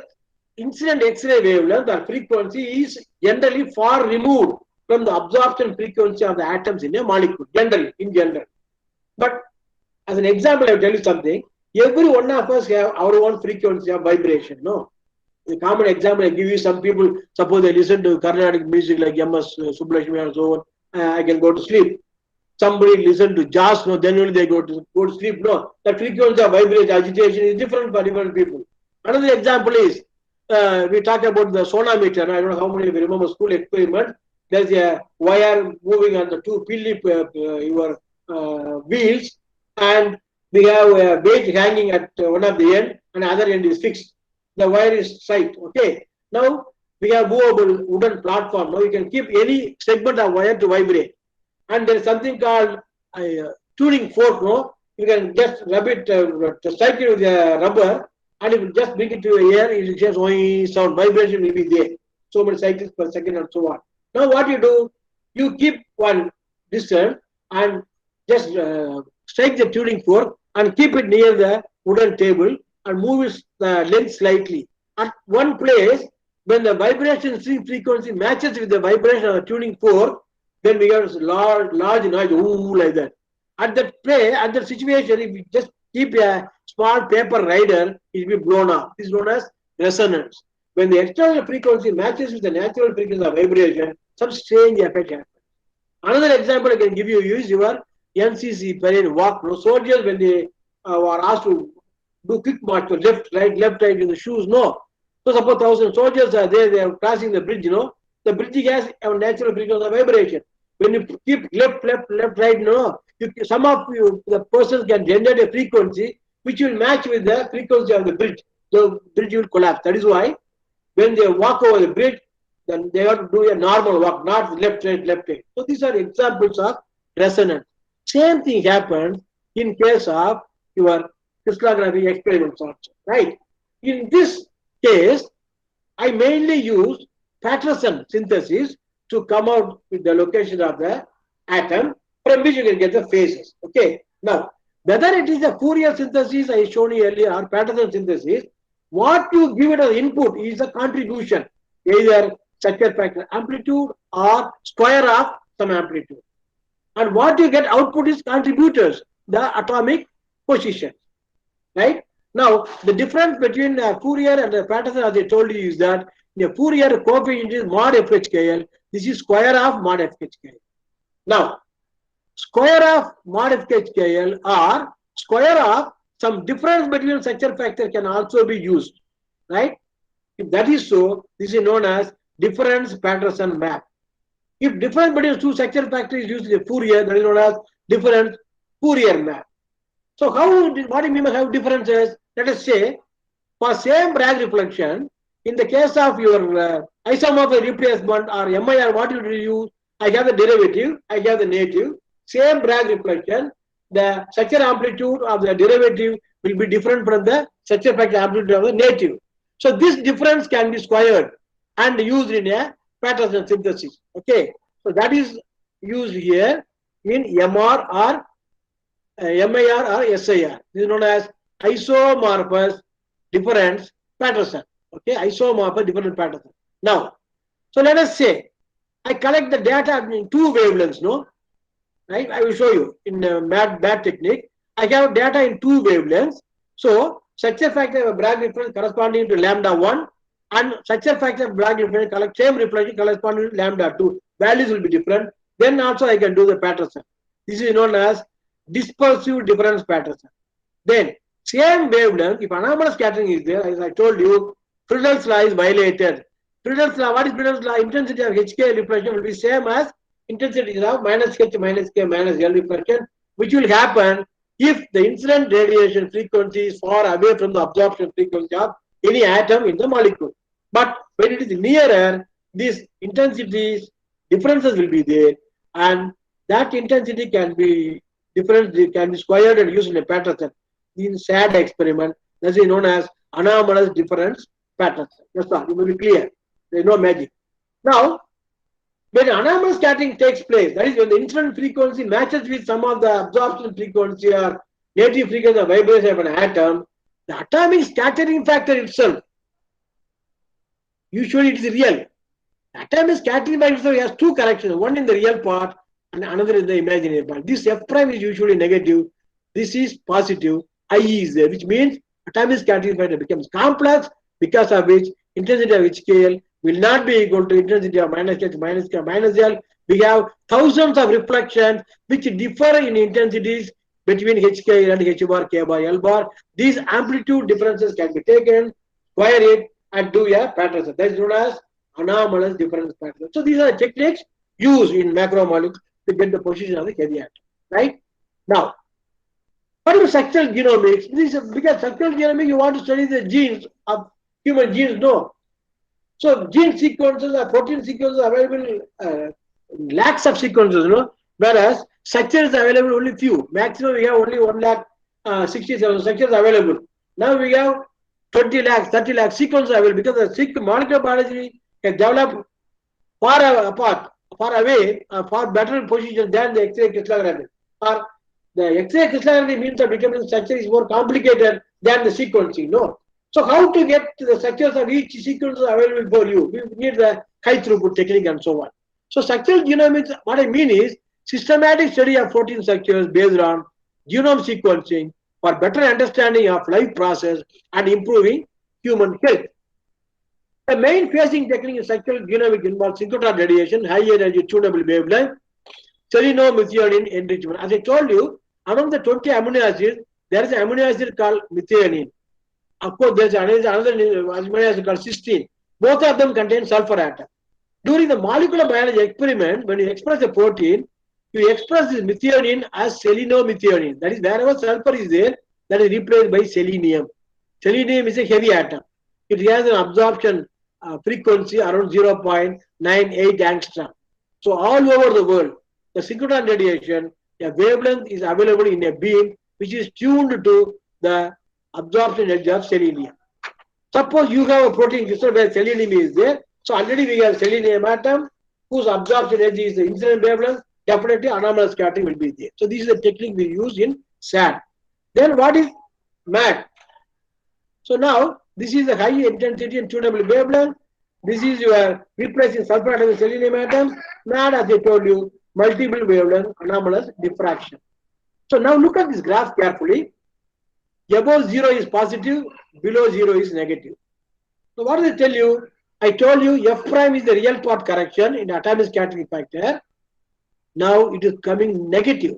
incident X-ray wavelength or frequency is generally far removed from the absorption frequency of the atoms in a molecule, in general. But as an example, I will tell you something. Every one of us have our own frequency of vibration, no? A common example I give you, some people, suppose they listen to Carnatic music like M.S. Subbulakshmi and so on, I can go to sleep. Somebody listen to jazz, no, then only they go to sleep, no. The frequency of vibration, agitation is different for different people. Another example is, we talk about the sonometer. I don't know how many of you remember school experiment. There's a wire moving on the two wheels, and we have a weight hanging at one of the end, and the other end is fixed. The wire is tight. Okay. Now we have movable wooden platform. Now you can keep any segment of wire to vibrate. And there is something called tuning fork. No, you can just rub it, strike it with a rubber, and if you just bring it to the air, it will just only sound. Vibration will be there. So many cycles per second and so on. Now what you do? You keep one distance and just strike the tuning fork and keep it near the wooden table and move the length slightly. At one place, when the vibration frequency matches with the vibration of the tuning fork, then we have large noise, ooh, like that. At that situation, if you just keep a small paper rider, it will be blown off. This is known as resonance. When the external frequency matches with the natural frequency of vibration, some strange effect happens. Another example I can give you is your NCC parade walk. No, soldiers, when they were asked to do quick march, left, right in the shoes, no. So suppose 1,000 soldiers are there, they are crossing the bridge, you know. The bridge has a natural frequency of vibration. When you keep left, right, no, some of you, the persons can generate a frequency which will match with the frequency of the bridge. The bridge will collapse. That is why when they walk over the bridge, then they have to do a normal walk, not left, right. So these are examples of resonance. Same thing happens in case of your crystallography experiments also, right? In this case, I mainly use Patterson synthesis to come out with the location of the atom, from which you can get the phases. Okay. Now, whether it is a Fourier synthesis I showed you earlier or Patterson synthesis, what you give it as input is a contribution, either structure factor amplitude or square of some amplitude. And what you get output is contributors, the atomic position. Right? Now, the difference between Fourier and Patterson, as I told you, is that the Fourier coefficient is mod FHKL. This is square of mod FHKL. Now, square of mod FHKL or square of some difference between structure factor can also be used. Right? If that is so, this is known as difference Patterson map. If difference between two structure factors is used in Fourier, that is known as difference Fourier map. So what do you mean by how differences? Let us say, for same Bragg reflection, in the case of your isomorphic replacement or MIR, what you use? I have the derivative, I have the native. Same Bragg reflection, the structure amplitude of the derivative will be different from the structure factor amplitude of the native. So this difference can be squared and used in a Patterson synthesis. Okay. So that is used here in MR or MIR or SIR. This is known as isomorphous difference Patterson. Okay, isomorphous difference Patterson. Now, so let us say I collect the data in two wavelengths, no? Right? I will show you in MAT technique. I have data in two wavelengths. So, success factor of Bragg difference corresponding to lambda 1 and success factor of Bragg difference collect same reflection corresponding to lambda 2. Values will be different. Then also I can do the Patterson. This is known as dispersive difference Patterson. Then, same wavelength, if anomalous scattering is there, as I told you, Friedel's law is violated. Friedel's law, what is Friedel's law? Intensity of HK reflection will be same as intensity of minus H minus K minus L reflection, which will happen if the incident radiation frequency is far away from the absorption frequency of any atom in the molecule. But when it is nearer, these intensities differences will be there, and that intensity can be different, can be squared and used in a Patterson. In SAD experiment, that is known as anomalous difference Patterson. That's all. It will be clear. There is no magic. Now, when anomalous scattering takes place, that is when the incident frequency matches with some of the absorption frequency or native frequency of vibration of an atom, the atomic scattering factor itself, usually it is real. Atomic scattering factor itself has two corrections, one in the real part and another in the imaginary part. This F prime is usually negative, this is positive, I is there, which means atomic scattering factor becomes complex, because of which intensity of HKL will not be equal to intensity of minus H minus K minus L. We have thousands of reflections which differ in intensities between HK and H bar, K bar, L bar. These amplitude differences can be taken, square it, and do a Patterson. That is known as anomalous difference Patterson. So these are the techniques used in macromolecules to get the position of the heavy atom. Right? Now, what is structural genomics? This is because structural genomics, you want to study the genes of human genes, no. So gene sequences or protein sequences are available, lakhs of sequences, whereas structures are available only few. Maximum we have only 1,67,000 structures available. Now we have 20 lakhs, 30 lakhs sequences available, because the molecular biology can develop far apart, far away, far better position than the X-ray crystallography. Or the X-ray crystallography means that becoming structure is more complicated than the sequencing, no. So how to get the structures of each sequence available for you? We need the high throughput technique and so on. So structural genomics, what I mean is systematic study of protein structures based on genome sequencing for better understanding of life process and improving human health. The main phasing technique in structural genomics involves synchrotron radiation, high energy tunable wavelength, selenomethionine enrichment. As I told you, among the 20 amino acids, there is an amino acid called methionine. Of course, there is another amino acid called cysteine. Both of them contain sulfur atom. During the molecular biology experiment, when you express a protein, you express this methionine as selenomethionine. That is, wherever sulfur is there, that is replaced by selenium. Selenium is a heavy atom. It has an absorption frequency around 0.98 angstrom. So all over the world, the synchrotron radiation, a wavelength is available in a beam which is tuned to the absorption edge of selenium. Suppose you have a protein crystal where selenium is there. So already we have selenium atom whose absorption edge is the incident wavelength. Definitely anomalous scattering will be there. So this is the technique we use in SAD. Then what is MAD? So now this is the high intensity and tunable wavelength. This is your replacing sulfur atom with selenium atoms. MAD, as I told you, multiple wavelength anomalous diffraction. So now look at this graph carefully. Above 0 is positive, below 0 is negative. So what does it tell you? I told you F prime is the real part correction in atomic scattering factor. Now it is coming negative.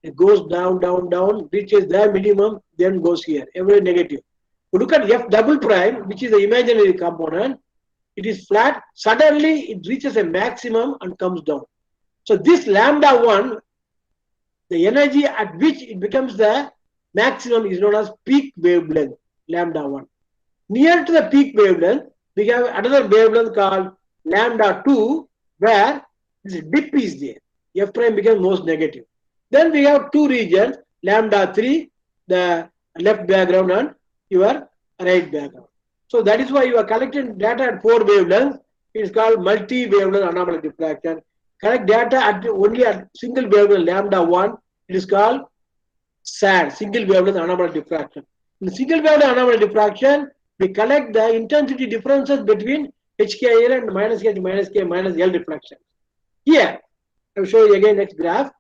It goes down, down, down, reaches the minimum, then goes here. Every negative. But look at F double prime, which is the imaginary component. It is flat. Suddenly it reaches a maximum and comes down. So this lambda 1, the energy at which it becomes the maximum is known as peak wavelength, lambda 1. Near to the peak wavelength, we have another wavelength called lambda 2, where this dip is there. F prime becomes most negative. Then we have two regions, lambda 3, the left background, and your right background. So that is why you are collecting data at 4 wavelengths. It is called multi-wavelength anomalous diffraction. collect data at only at single wavelength lambda 1, it is called SAD, single wavelength anomalous diffraction. In single wavelength anomalous diffraction, we collect the intensity differences between HKL and minus H minus K minus L reflection. Here, I will show you again next graph.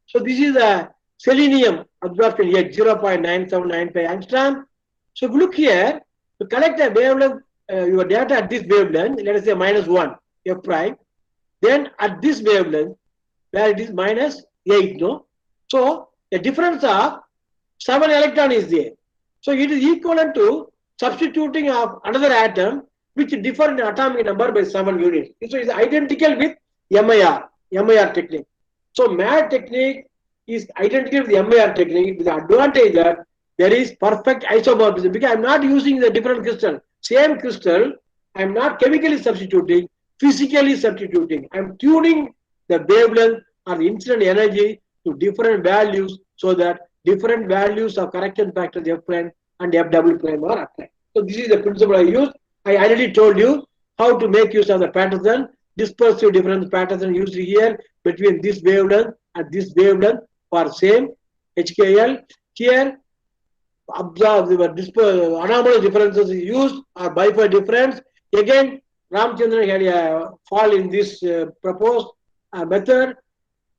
So this is the selenium absorption at 0.9795 angstrom. So if you look here, to collect a wavelength, your data at this wavelength, let us say minus 1, F prime. Then at this wavelength, where it is minus 8, no? So a difference of 7 electron is there. So it is equivalent to substituting of another atom which differ in atomic number by 7 units. So it is identical with MIR technique. So MAD technique is identical with the MIR technique with the advantage that there is perfect isomorphism because I am not using the different crystal. Same crystal, I am not chemically substituting, physically substituting. I am tuning the wavelength or the incident energy to different values so that different values of correction factors F prime and F double prime are applied. So this is the principle I use. I already told you how to make use of the Patterson, dispersive difference Patterson used here between this wavelength and this wavelength for same HKL. Here, observe the anomalous differences is used or Bifer difference. Again, Ramchandran had a fall in this proposed method.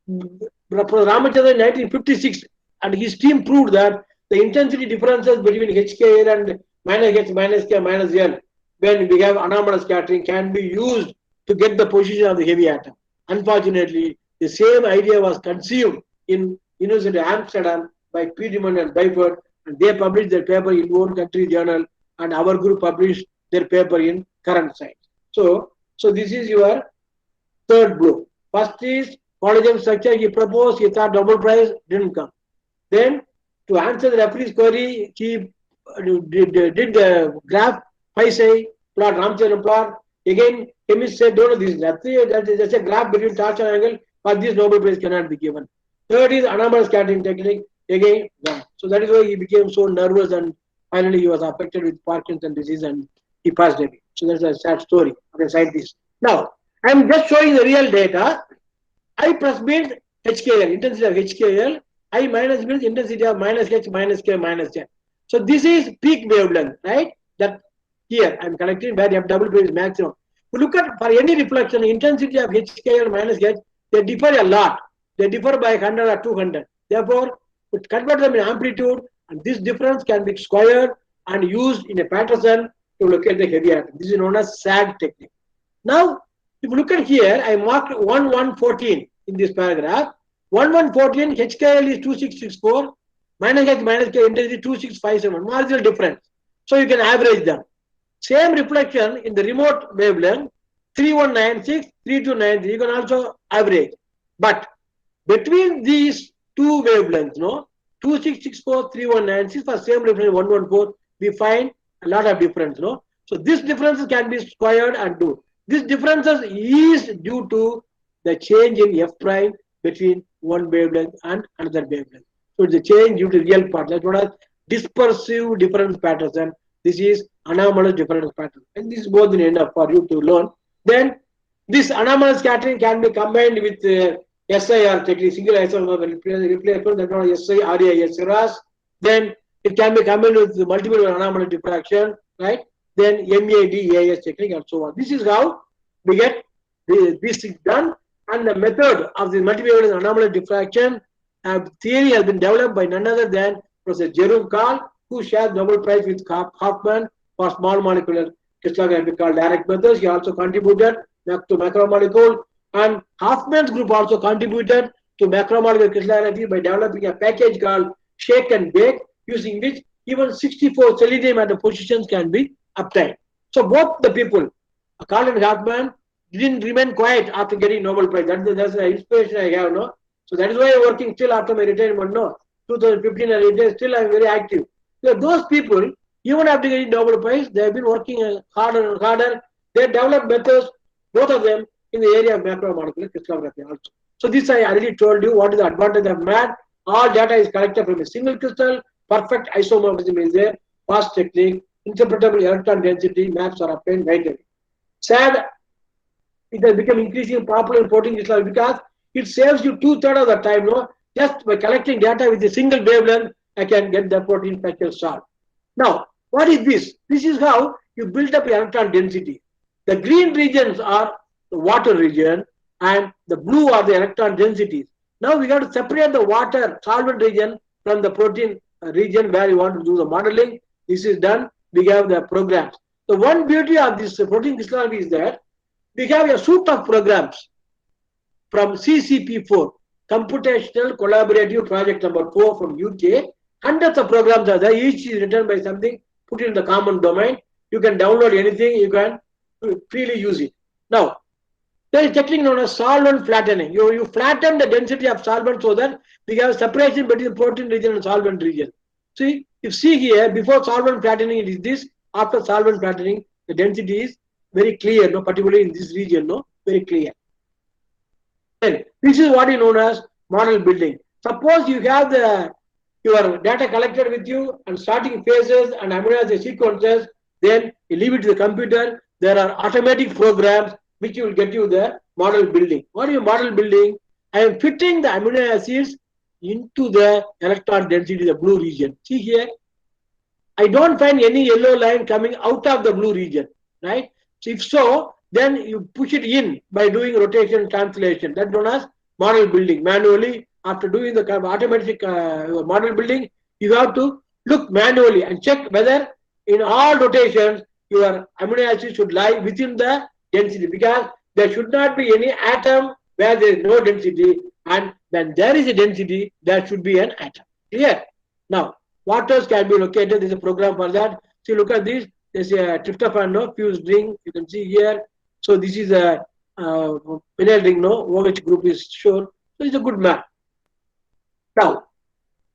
Ramachandran in 1956 and his team proved that the intensity differences between HKL and minus H minus K minus L when we have anomalous scattering can be used to get the position of the heavy atom. Unfortunately, the same idea was conceived in University of Amsterdam by Peterman and Byford, and they published their paper in own country journal, and our group published their paper in Current Science. So this is your third blow. First is Polygon structure he proposed, he thought Nobel Prize, didn't come. Then to answer the referee's query, he did the graph, phi plot, Ramachandran plot. Again, chemists said, don't know this is that's a graph between torch and angle, but this Nobel Prize cannot be given. Third is anomalous scattering technique. Again, gone. So that is why he became so nervous and finally he was affected with Parkinson's disease and he passed away. So that's a sad story of a scientist. Now, I am just showing the real data. I plus means HKL, intensity of HKL. I minus means intensity of minus H minus K minus L. So this is peak wavelength, right? That here I am collecting where F double is maximum. If you look at for any reflection, intensity of HKL minus H, they differ a lot. They differ by 100 or 200. Therefore, we convert them in amplitude, and this difference can be squared and used in a Patterson to locate the heavy atom. This is known as SAG technique. Now, if you look at here, I marked 1114 in this paragraph. 1114 HKL is 2664, minus H minus K intensity 2657, marginal difference. So you can average them. Same reflection in the remote wavelength 3196, 3293, you can also average. But between these two wavelengths, 2664, 3196 for same reflection 114, we find a lot of difference, So this differences can be squared and do. This differences is due to the change in F prime between one wavelength and another wavelength. So it's a change due to real part. That's what is dispersive difference Patterson. This is anomalous difference pattern. And this is more than enough for you to learn. Then this anomalous scattering can be combined with SIR technique, single isomorphic replacement, that's known as SIRAS. Then it can be combined with multiple anomalous diffraction, right? Then MADAS technique and so on. This is how we get this thing done. And the method of the multivariate anomalous diffraction theory has been developed by none other than Professor Jerome Karl, who shares Nobel Prize with Hoffman for small molecular crystallography called direct methods. He also contributed to macromolecule, and Hoffman's group also contributed to macromolecular crystallography by developing a package called shake and bake, using which even 64 selenium atom positions can be obtained. So both the people, Karl and Hoffman, didn't remain quiet after getting Nobel Prize. That's the inspiration I have, So that is why I'm working still after my retirement, 2015 I retired, still I'm very active. So those people, even after getting Nobel Prize, they have been working harder and harder. They developed methods, both of them, in the area of macromolecular crystallography also. So this I already told you what is the advantage of MAD. All data is collected from a single crystal, perfect isomorphism is there, fast technique, interpretable electron density maps are obtained right away. SAD it has become increasingly popular in protein crystallography because it saves you 2/3 of the time. No, just by collecting data with a single wavelength, I can get the protein structure solved. Now, what is this? This is how you build up electron density. The green regions are the water region, and the blue are the electron densities. Now we got to separate the water solvent region from the protein region where you want to do the modeling. This is done. We have the programs. The one beauty of this protein crystallography is that we have a suite of programs from CCP4, Computational Collaborative Project number 4 from UK. Hundreds of programs are there. Each is written by something, put it in the common domain. You can download anything, you can freely use it. Now, there is a technique known as solvent flattening. You flatten the density of solvent so that we have separation between the protein region and solvent region. See, if see here, before solvent flattening it is this, after solvent flattening, the density is very clear, no, particularly in this region, no, very clear. Then this is what is known as model building. Suppose you have your data collected with you and starting phases and amino acid sequences, then you leave it to the computer. There are automatic programs which will get you the model building. What is model building? I am fitting the amino acids into the electron density, the blue region. See here, I don't find any yellow line coming out of the blue region, right? So if so, then you push it in by doing rotation cancellation. That's known as model building. Manually, after doing the automatic model building, you have to look manually and check whether in all rotations your amino acid should lie within the density, because there should not be any atom where there is no density, and when there is a density, there should be an atom. Clear? Now, what else can be located? There is a program for that. See, look at this. There's a tryptophan, no, fused ring. You can see here. So this is a vinyl ring, no, OH group is shown. So it's a good map. Now,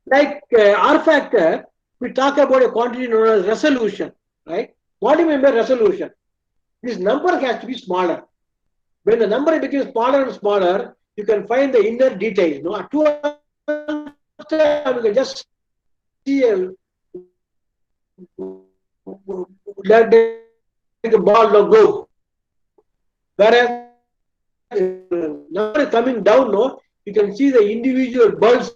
like R factor, we talk about a quantity known as resolution, right? What do you mean by resolution? This number has to be smaller. When the number becomes smaller and smaller, you can find the inner details. No, at 2 you can just see let the ball not go. Whereas number is coming down, no, you can see the individual bulge,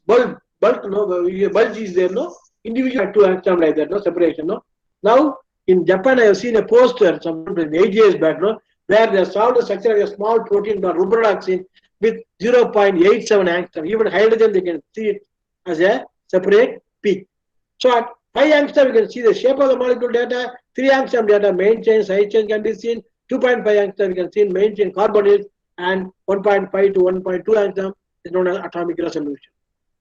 no, bulge is there, no, individual 2 angstrom like that, no, separation, no. Now, in Japan, I have seen a poster some 8 years back, no, where they solved the structure of a small protein called ruboroxine with 0.87 angstrom. Even hydrogen, they can see it as a separate peak. So at 5 angstrom, you can see the shape of the molecule data. 3 angstrom data, main chain, side chain can be seen. 2.5 angstrom, you can see main chain carbonyls, and 1.5 to 1.2 angstrom is known as atomic resolution.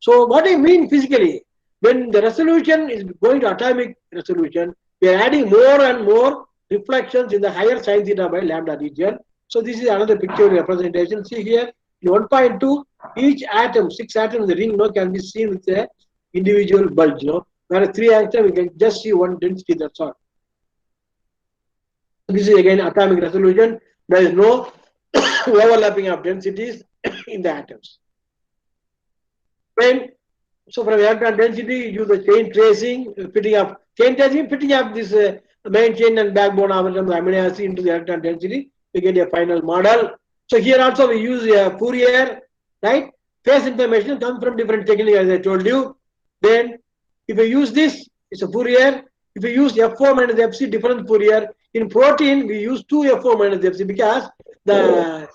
So what I mean physically, when the resolution is going to atomic resolution, we are adding more and more reflections in the higher sin theta by lambda region. So this is another pictorial representation. See here, in 1.2, each atom, 6 atoms in the ring, no, can be seen with a individual bulge, no. Whereas 3 angstrom, we can just see one density, that's all. This is again atomic resolution. There is no overlapping of densities in the atoms. So from electron density, you use the chain tracing, fitting up this main chain and backbone of the amino acid into the electron density. We get a final model. So here also we use Fourier, right? Phase information comes from different techniques, as I told you. Then if you use this, it's a Fourier. If you use F4 minus Fc, different Fourier. In protein, we use 2F4 minus Fc because the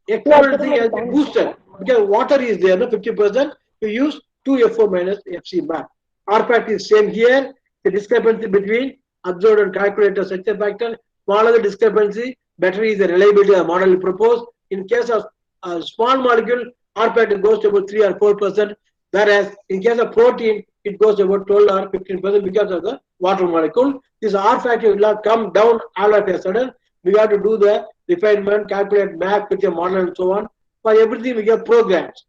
equivalent thing has been boosted. Because water is there, no, 50%, we use 2F4 minus Fc map. R factor is same here. The discrepancy between observed and calculated structure factor. Smaller the discrepancy, better is the reliability of the model you propose. In case of a small molecule, R factor goes to about 3 or 4%, whereas in case of protein, it goes to about 12 or 15% because of the water molecule. This R factor will not come down all of a sudden. We have to do the refinement, calculate map with a model and so on. For everything, we have programs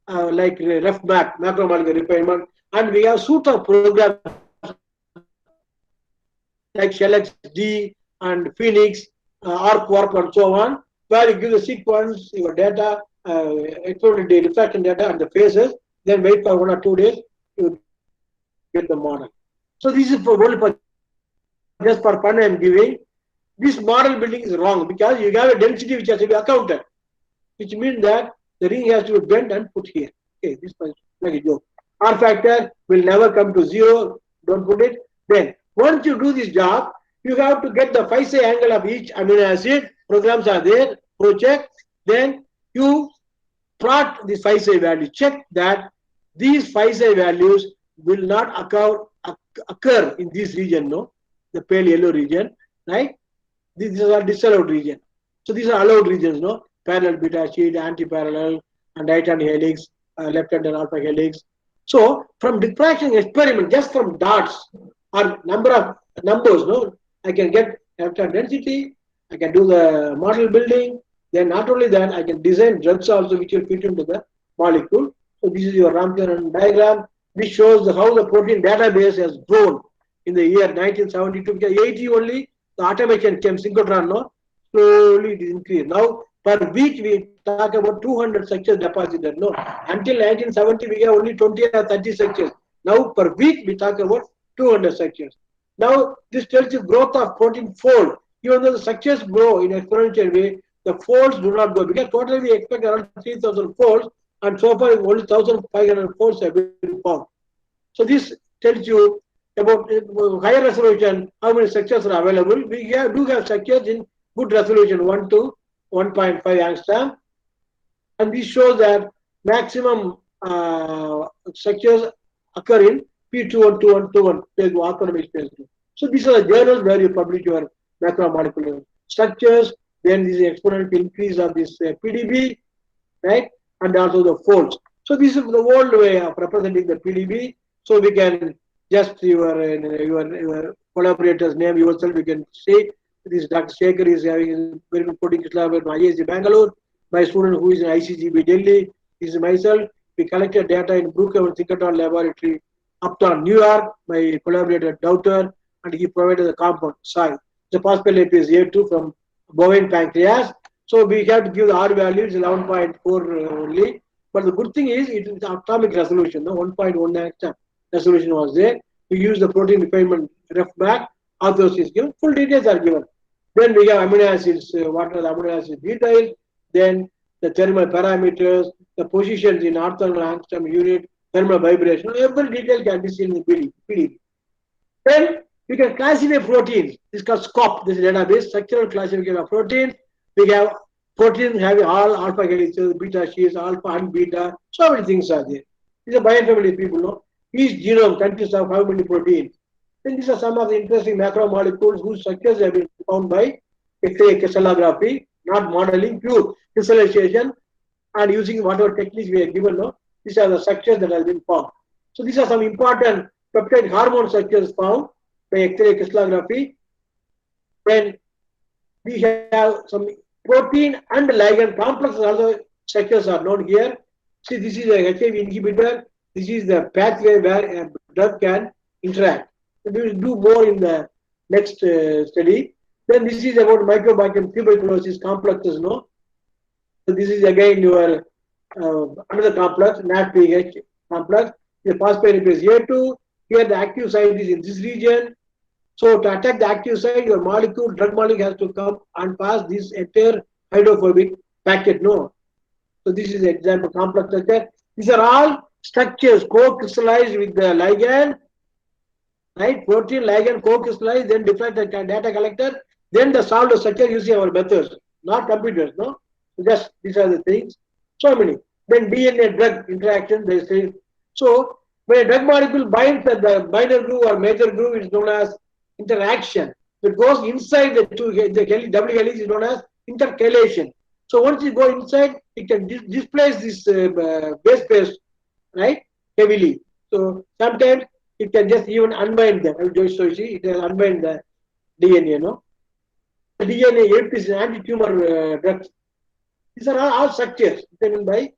like RefMap, macromolecular refinement, and we have suite of programs like ShellXD and Phoenix, ArcWarp and so on, where you give the sequence, your data, exponent reflection data and the phases, then wait for 1 or 2 days, you get the model. So this is for only for just for fun I am giving. this model building is wrong because you have a density which has to be accounted, which means that the ring has to be bent and put here. Okay, this is like a joke. R factor will never come to 0. Don't put it. Then once you do this job, you have to get the phi angle of each amino acid. Programs are there. Go check. Then you plot this phi value. Check that these phi values will not occur in this region. No, the pale yellow region, right? These are disallowed region. So these are allowed regions. No, parallel beta sheet, anti-parallel, and right-hand helix, left-hand and alpha helix. So from diffraction experiment, just from dots or number of numbers, no, I can get electron density, I can do the model building, then not only that, I can design drugs also which will fit into the molecule. So this is your Ramcharan diagram, which shows how the protein database has grown in the year 1972. Because 80 only, the automation came synchrotron, no? Slowly it is increased. Now, per week, we talk about 200 structures deposited. No, until 1970, we have only 20 or 30 structures. Now, per week, we talk about 200 structures. Now, this tells you growth of protein fold. Even though the structures grow in exponential way, the folds do not grow because totally we expect around 3,000 folds, and so far only 1,500 folds have been found. So this tells you about higher resolution, how many structures are available. We do have structures in good resolution, 1 to 1.5 angstrom, and this shows that maximum structures occur in P2121, phase 1, autonomic phase 2. So these are the journals where you publish your macromolecular structures. Then this is exponential increase of this PDB, right, and also the folds. So this is the old way of representing the PDB. So we can just your collaborator's name yourself. You can say this Dr. Shekhar is having very good coding lab at IISc Bangalore. My student who is in ICGB Delhi is myself. We collected data in Brookhaven Synchrotron Laboratory, Uptown, New York. My collaborator Daughter, and he provided the compound Psi. The phospholipase is A2 from bovine pancreas. So we have to give the R value is 11.4 only. But the good thing is it is atomic resolution. No, 1.1 angstrom resolution was there. We use the protein refinement ref back. Authors is given. Full details are given. Then we have amino acids, what are the amino acid details, then the thermal parameters, the positions in orthogonal angstrom unit, thermal vibration, every detail can be seen in the PDB. Then we can classify proteins. This is called SCOP, this is database, structural classification of proteins. We have proteins having all alpha helices, beta sheets, alpha and beta, so many things are there. These are biofamily people, no? Each genome consists of how many proteins. Then these are some of the interesting macromolecules whose structures have been found by X-ray crystallography, not modeling, pure crystallization, and using whatever techniques we have given. No? These are the structures that have been found. So these are some important peptide hormone structures found by X-ray crystallography. Then we have some protein and ligand complexes, also structures are known here. See, this is a HIV inhibitor. This is the pathway where a drug can interact. We will do more in the next study. Then this is about Mycobacterium tuberculosis complexes, no? So this is again your another complex, NADPH complex. The phospholipase A2. Here the active site is in this region. So to attack the active site, your molecule, drug molecule has to come and pass this entire hydrophobic packet, no? So this is the example complex structure. These are all structures co-crystallized with the ligand. Right, protein ligand co-crystallize, then different data collector, then the solved structure using our methods, not computers, no? Just these are the things. So many. Then DNA drug interaction, they say. So when a drug molecule binds at the binder groove or major groove, it is known as interaction. If it goes inside the double helix is known as intercalation. So once you go inside, it can displace this base pairs, right, heavily. So sometimes it can just even unbind them. So see, it can unbind the DNA, no? The DNA is an anti-tumor drugs. These are all structures determined by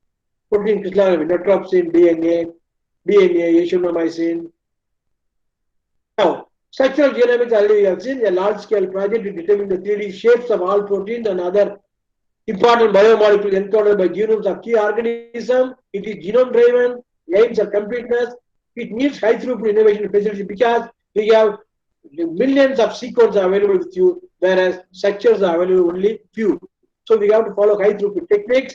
protein crystallography, netropsin, DNA, Asianomycin. Now, structural genomics already we have seen a large-scale project to determine the 3D shapes of all proteins and other important biomolecules encoded by genomes of key organisms. It is genome-driven, aims at completeness. It needs high throughput innovation facility because we have millions of sequences are available with you, whereas structures are available only few. So we have to follow high throughput techniques.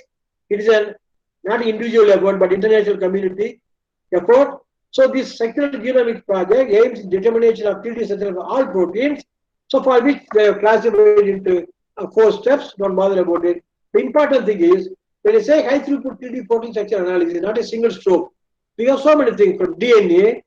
It is a not individual effort, but international community effort. So this structural genomics project aims in determination of 3D structure of all proteins. So for which they have classified into 4 steps. Don't bother about it. The important thing is when I say high throughput 3D protein structure analysis, not a single stroke. We have so many things from DNA.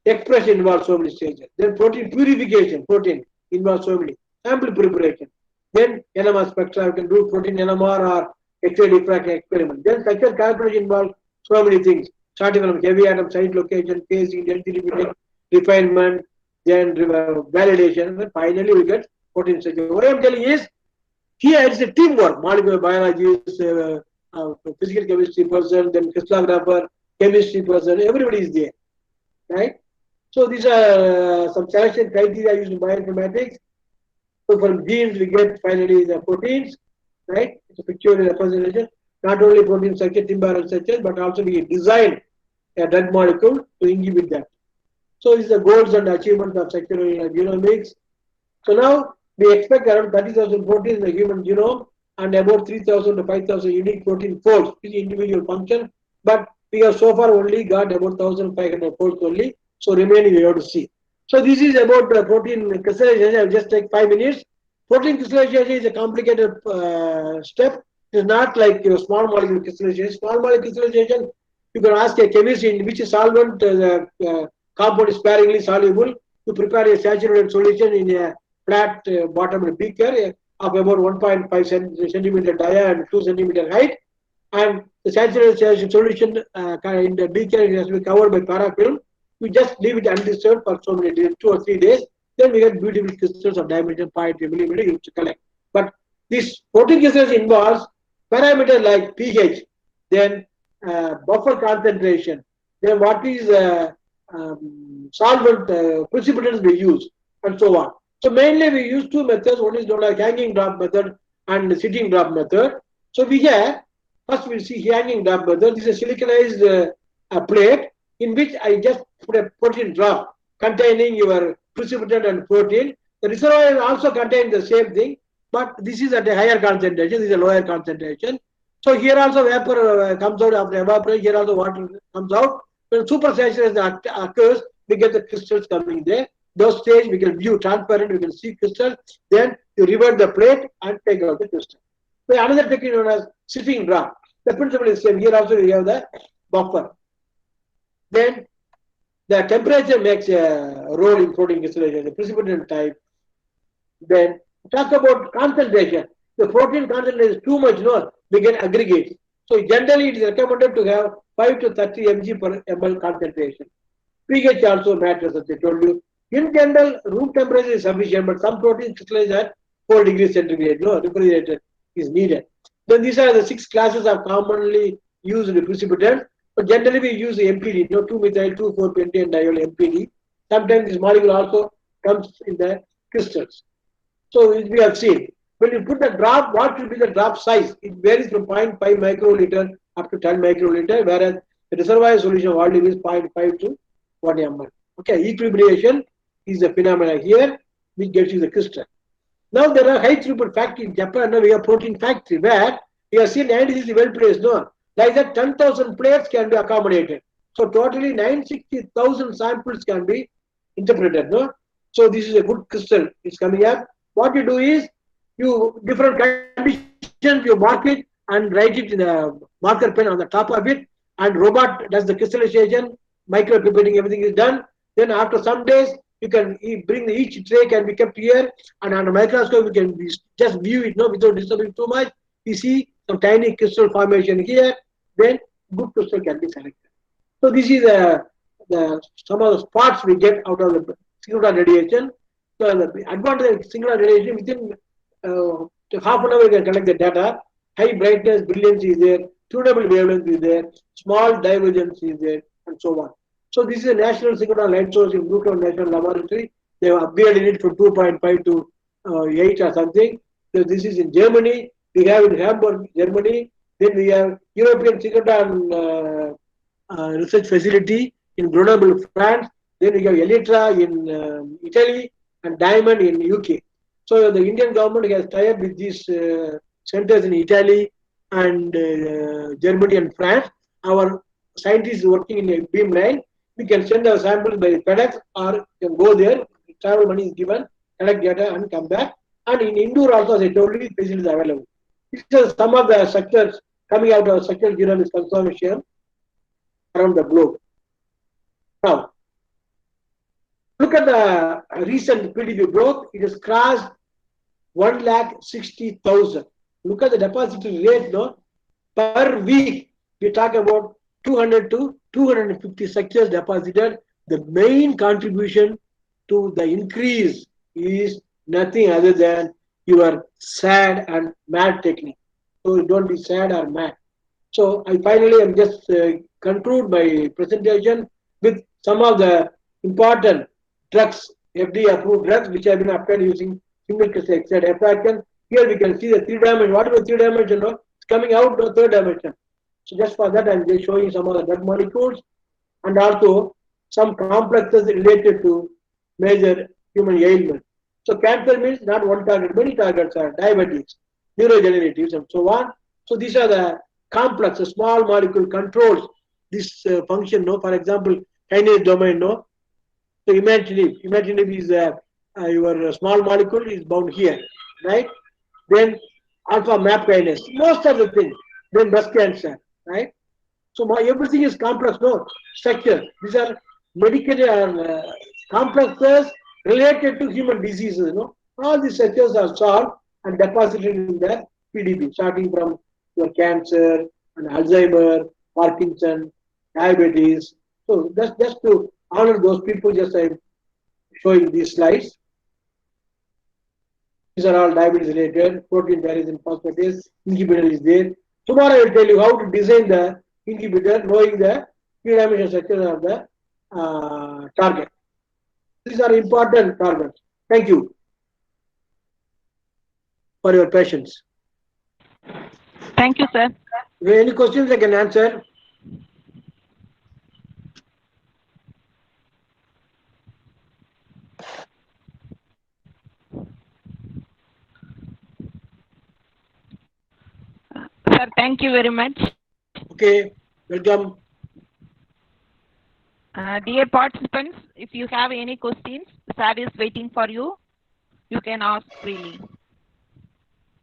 Expression involves so many stages. Then protein purification, protein involves so many. Sample preparation. Then NMR spectra, you can do protein NMR or X-ray diffraction experiment. Then structure calculation involves so many things. Starting from heavy atom site location, casing, density limiting, refinement, then validation, and finally we get protein structure. What I am telling is, here it's a teamwork. Molecular biologist, physical chemistry person, then crystallographer, chemistry person, everybody is there, right? So these are some selection criteria used in bioinformatics. So from genes we get finally the proteins, right? It's a pictorial representation. Not only protein structure, timber structure, but also we design a drug molecule to inhibit that. So these are the goals and achievements of structural genomics. So now we expect around 30,000 proteins in the human genome and about 3,000 to 5,000 unique protein folds, which individual function. But we have so far only got about 1,500 folds only. So remaining we have to see. So this is about protein crystallization. I'll just take 5 minutes. Protein crystallization is a complicated step. It is not like small molecule crystallization. Small molecule crystallization, you can ask a chemist in which solvent the compound is sparingly soluble. You prepare a saturated solution in a flat bottom beaker of about 1.5 centimeter dia and 2 centimeter height. And the saturated solution in the beaker has to be covered by parafilm. We just leave it undisturbed for so many days, 2 or 3 days. Then we get beautiful crystals of diameter 0.3 millimeter you to collect. But this protein crystallization involves parameters like pH, then buffer concentration, then what is solvent precipitants we use, and so on. So mainly we use 2 methods. One is known as hanging drop method and sitting drop method. So we have, first we'll see hanging drop method. This is a siliconized plate in which I just put a protein drop containing your precipitant and protein. The reservoir also contains the same thing, but this is at a higher concentration, this is a lower concentration. So here also vapor comes out after evaporation, here also water comes out. When supersaturation occurs, we get the crystals coming there. Those stage we can view transparent, we can see crystals. Then you revert the plate and take out the crystal. So another technique known as sitting drop. The principle is same. Here also we have the buffer. Then the temperature makes a role in protein crystallization, the precipitant type. Then talk about concentration. The protein concentration is too much, no, we get aggregates. So generally it is recommended to have 5 to 30 mg per ml concentration. pH also matters, as I told you. In general, room temperature is sufficient, but some proteins crystallize at 4 degrees centigrade. No, refrigerator is needed. Then these are the 6 classes of commonly used precipitant. But generally we use the MPD, 2-methyl, 2,4-pentane MPD. Sometimes this molecule also comes in the crystals. So we have seen. When you put the drop, what should be the drop size? It varies from 0.5 microliter up to 10 microliter, whereas the reservoir solution volume is 0.5 to 1 ml. Okay, equilibration is the phenomena here, which gets you the crystal. Now there are high throughput factory in Japan. Now we have protein factory where we have seen analysis is well placed. No, like that 10,000 plates can be accommodated. So totally 960,000 samples can be interpreted. No, so this is a good crystal. It's coming up. What you do is you different conditions you mark it and write it in a marker pen on the top of it, and robot does the crystallization, micropipetting, everything is done. Then after some days you can bring each tray can be kept here, and under microscope you can just view it without disturbing too much. You see some tiny crystal formation here, then good crystal can be selected. So this is some of the spots we get out of the synchronous radiation. So the advantage of synchronous radiation, within half an hour you can collect the data. High brightness, brilliance is there, tunable wavelength is there, small divergence is there, and so on. So this is a national synchronous light source in Newton National Laboratory. They have upgraded it from 2.5 to 8 or something. So this is in Germany. We have in Hamburg, Germany. Then we have European Synchronous Research Facility in Grenoble, France. Then we have Elytra in Italy. and diamond in UK. So the Indian government has tied with these centers in Italy and Germany and France. Our scientists working in a beamline. We can send our samples by FedEx or can go there. Travel money is given, collect data and come back. And in Indore also, as I told you, facilities are available. These are some of the sectors coming out of Structural Genomics Consortium around the globe. Now, look at the recent PDB growth. It has crossed 1,60,000. Look at the depository rate, no? Per week, we talk about 200 to 250 sectors deposited. The main contribution to the increase is nothing other than your SAD and MAD technique. So don't be sad or mad. So I finally am just conclude my presentation with some of the important drugs, FDA approved drugs, which have been applied using single crystal Efacan. Here we can see the 3-dimension. What is the 3-dimension? No? It's coming out the 3rd dimension. So just for that, I'm just showing some of the drug molecules and also some complexes related to major human ailments. So cancer means not one target, many targets are diabetes, neurodegeneratives, and so on. So these are the complex, small molecule controls this function. No, for example, kinase domain. No, so imatinib is your small molecule is bound here, right? Then alpha MAP kinase, most of the things. Then breast cancer, right? So everything is complex. No structure. These are medical complexes related to human diseases. No, all these structures are solved and deposited in the PDB, starting from your cancer and Alzheimer, Parkinson, diabetes. So that's just to honor those people. Just I'm showing these slides. These are all diabetes related. Protein tyrosine phosphatase inhibitor is there. Tomorrow I will tell you how to design the inhibitor, knowing the 3-dimensional structure of the target. These are important targets. Thank you for your patience.
Thank you, sir.
If there are any questions I can answer.
Sir, thank you very much.
Okay, welcome.
Dear participants, if you have any questions, sir is waiting for you. You can ask freely.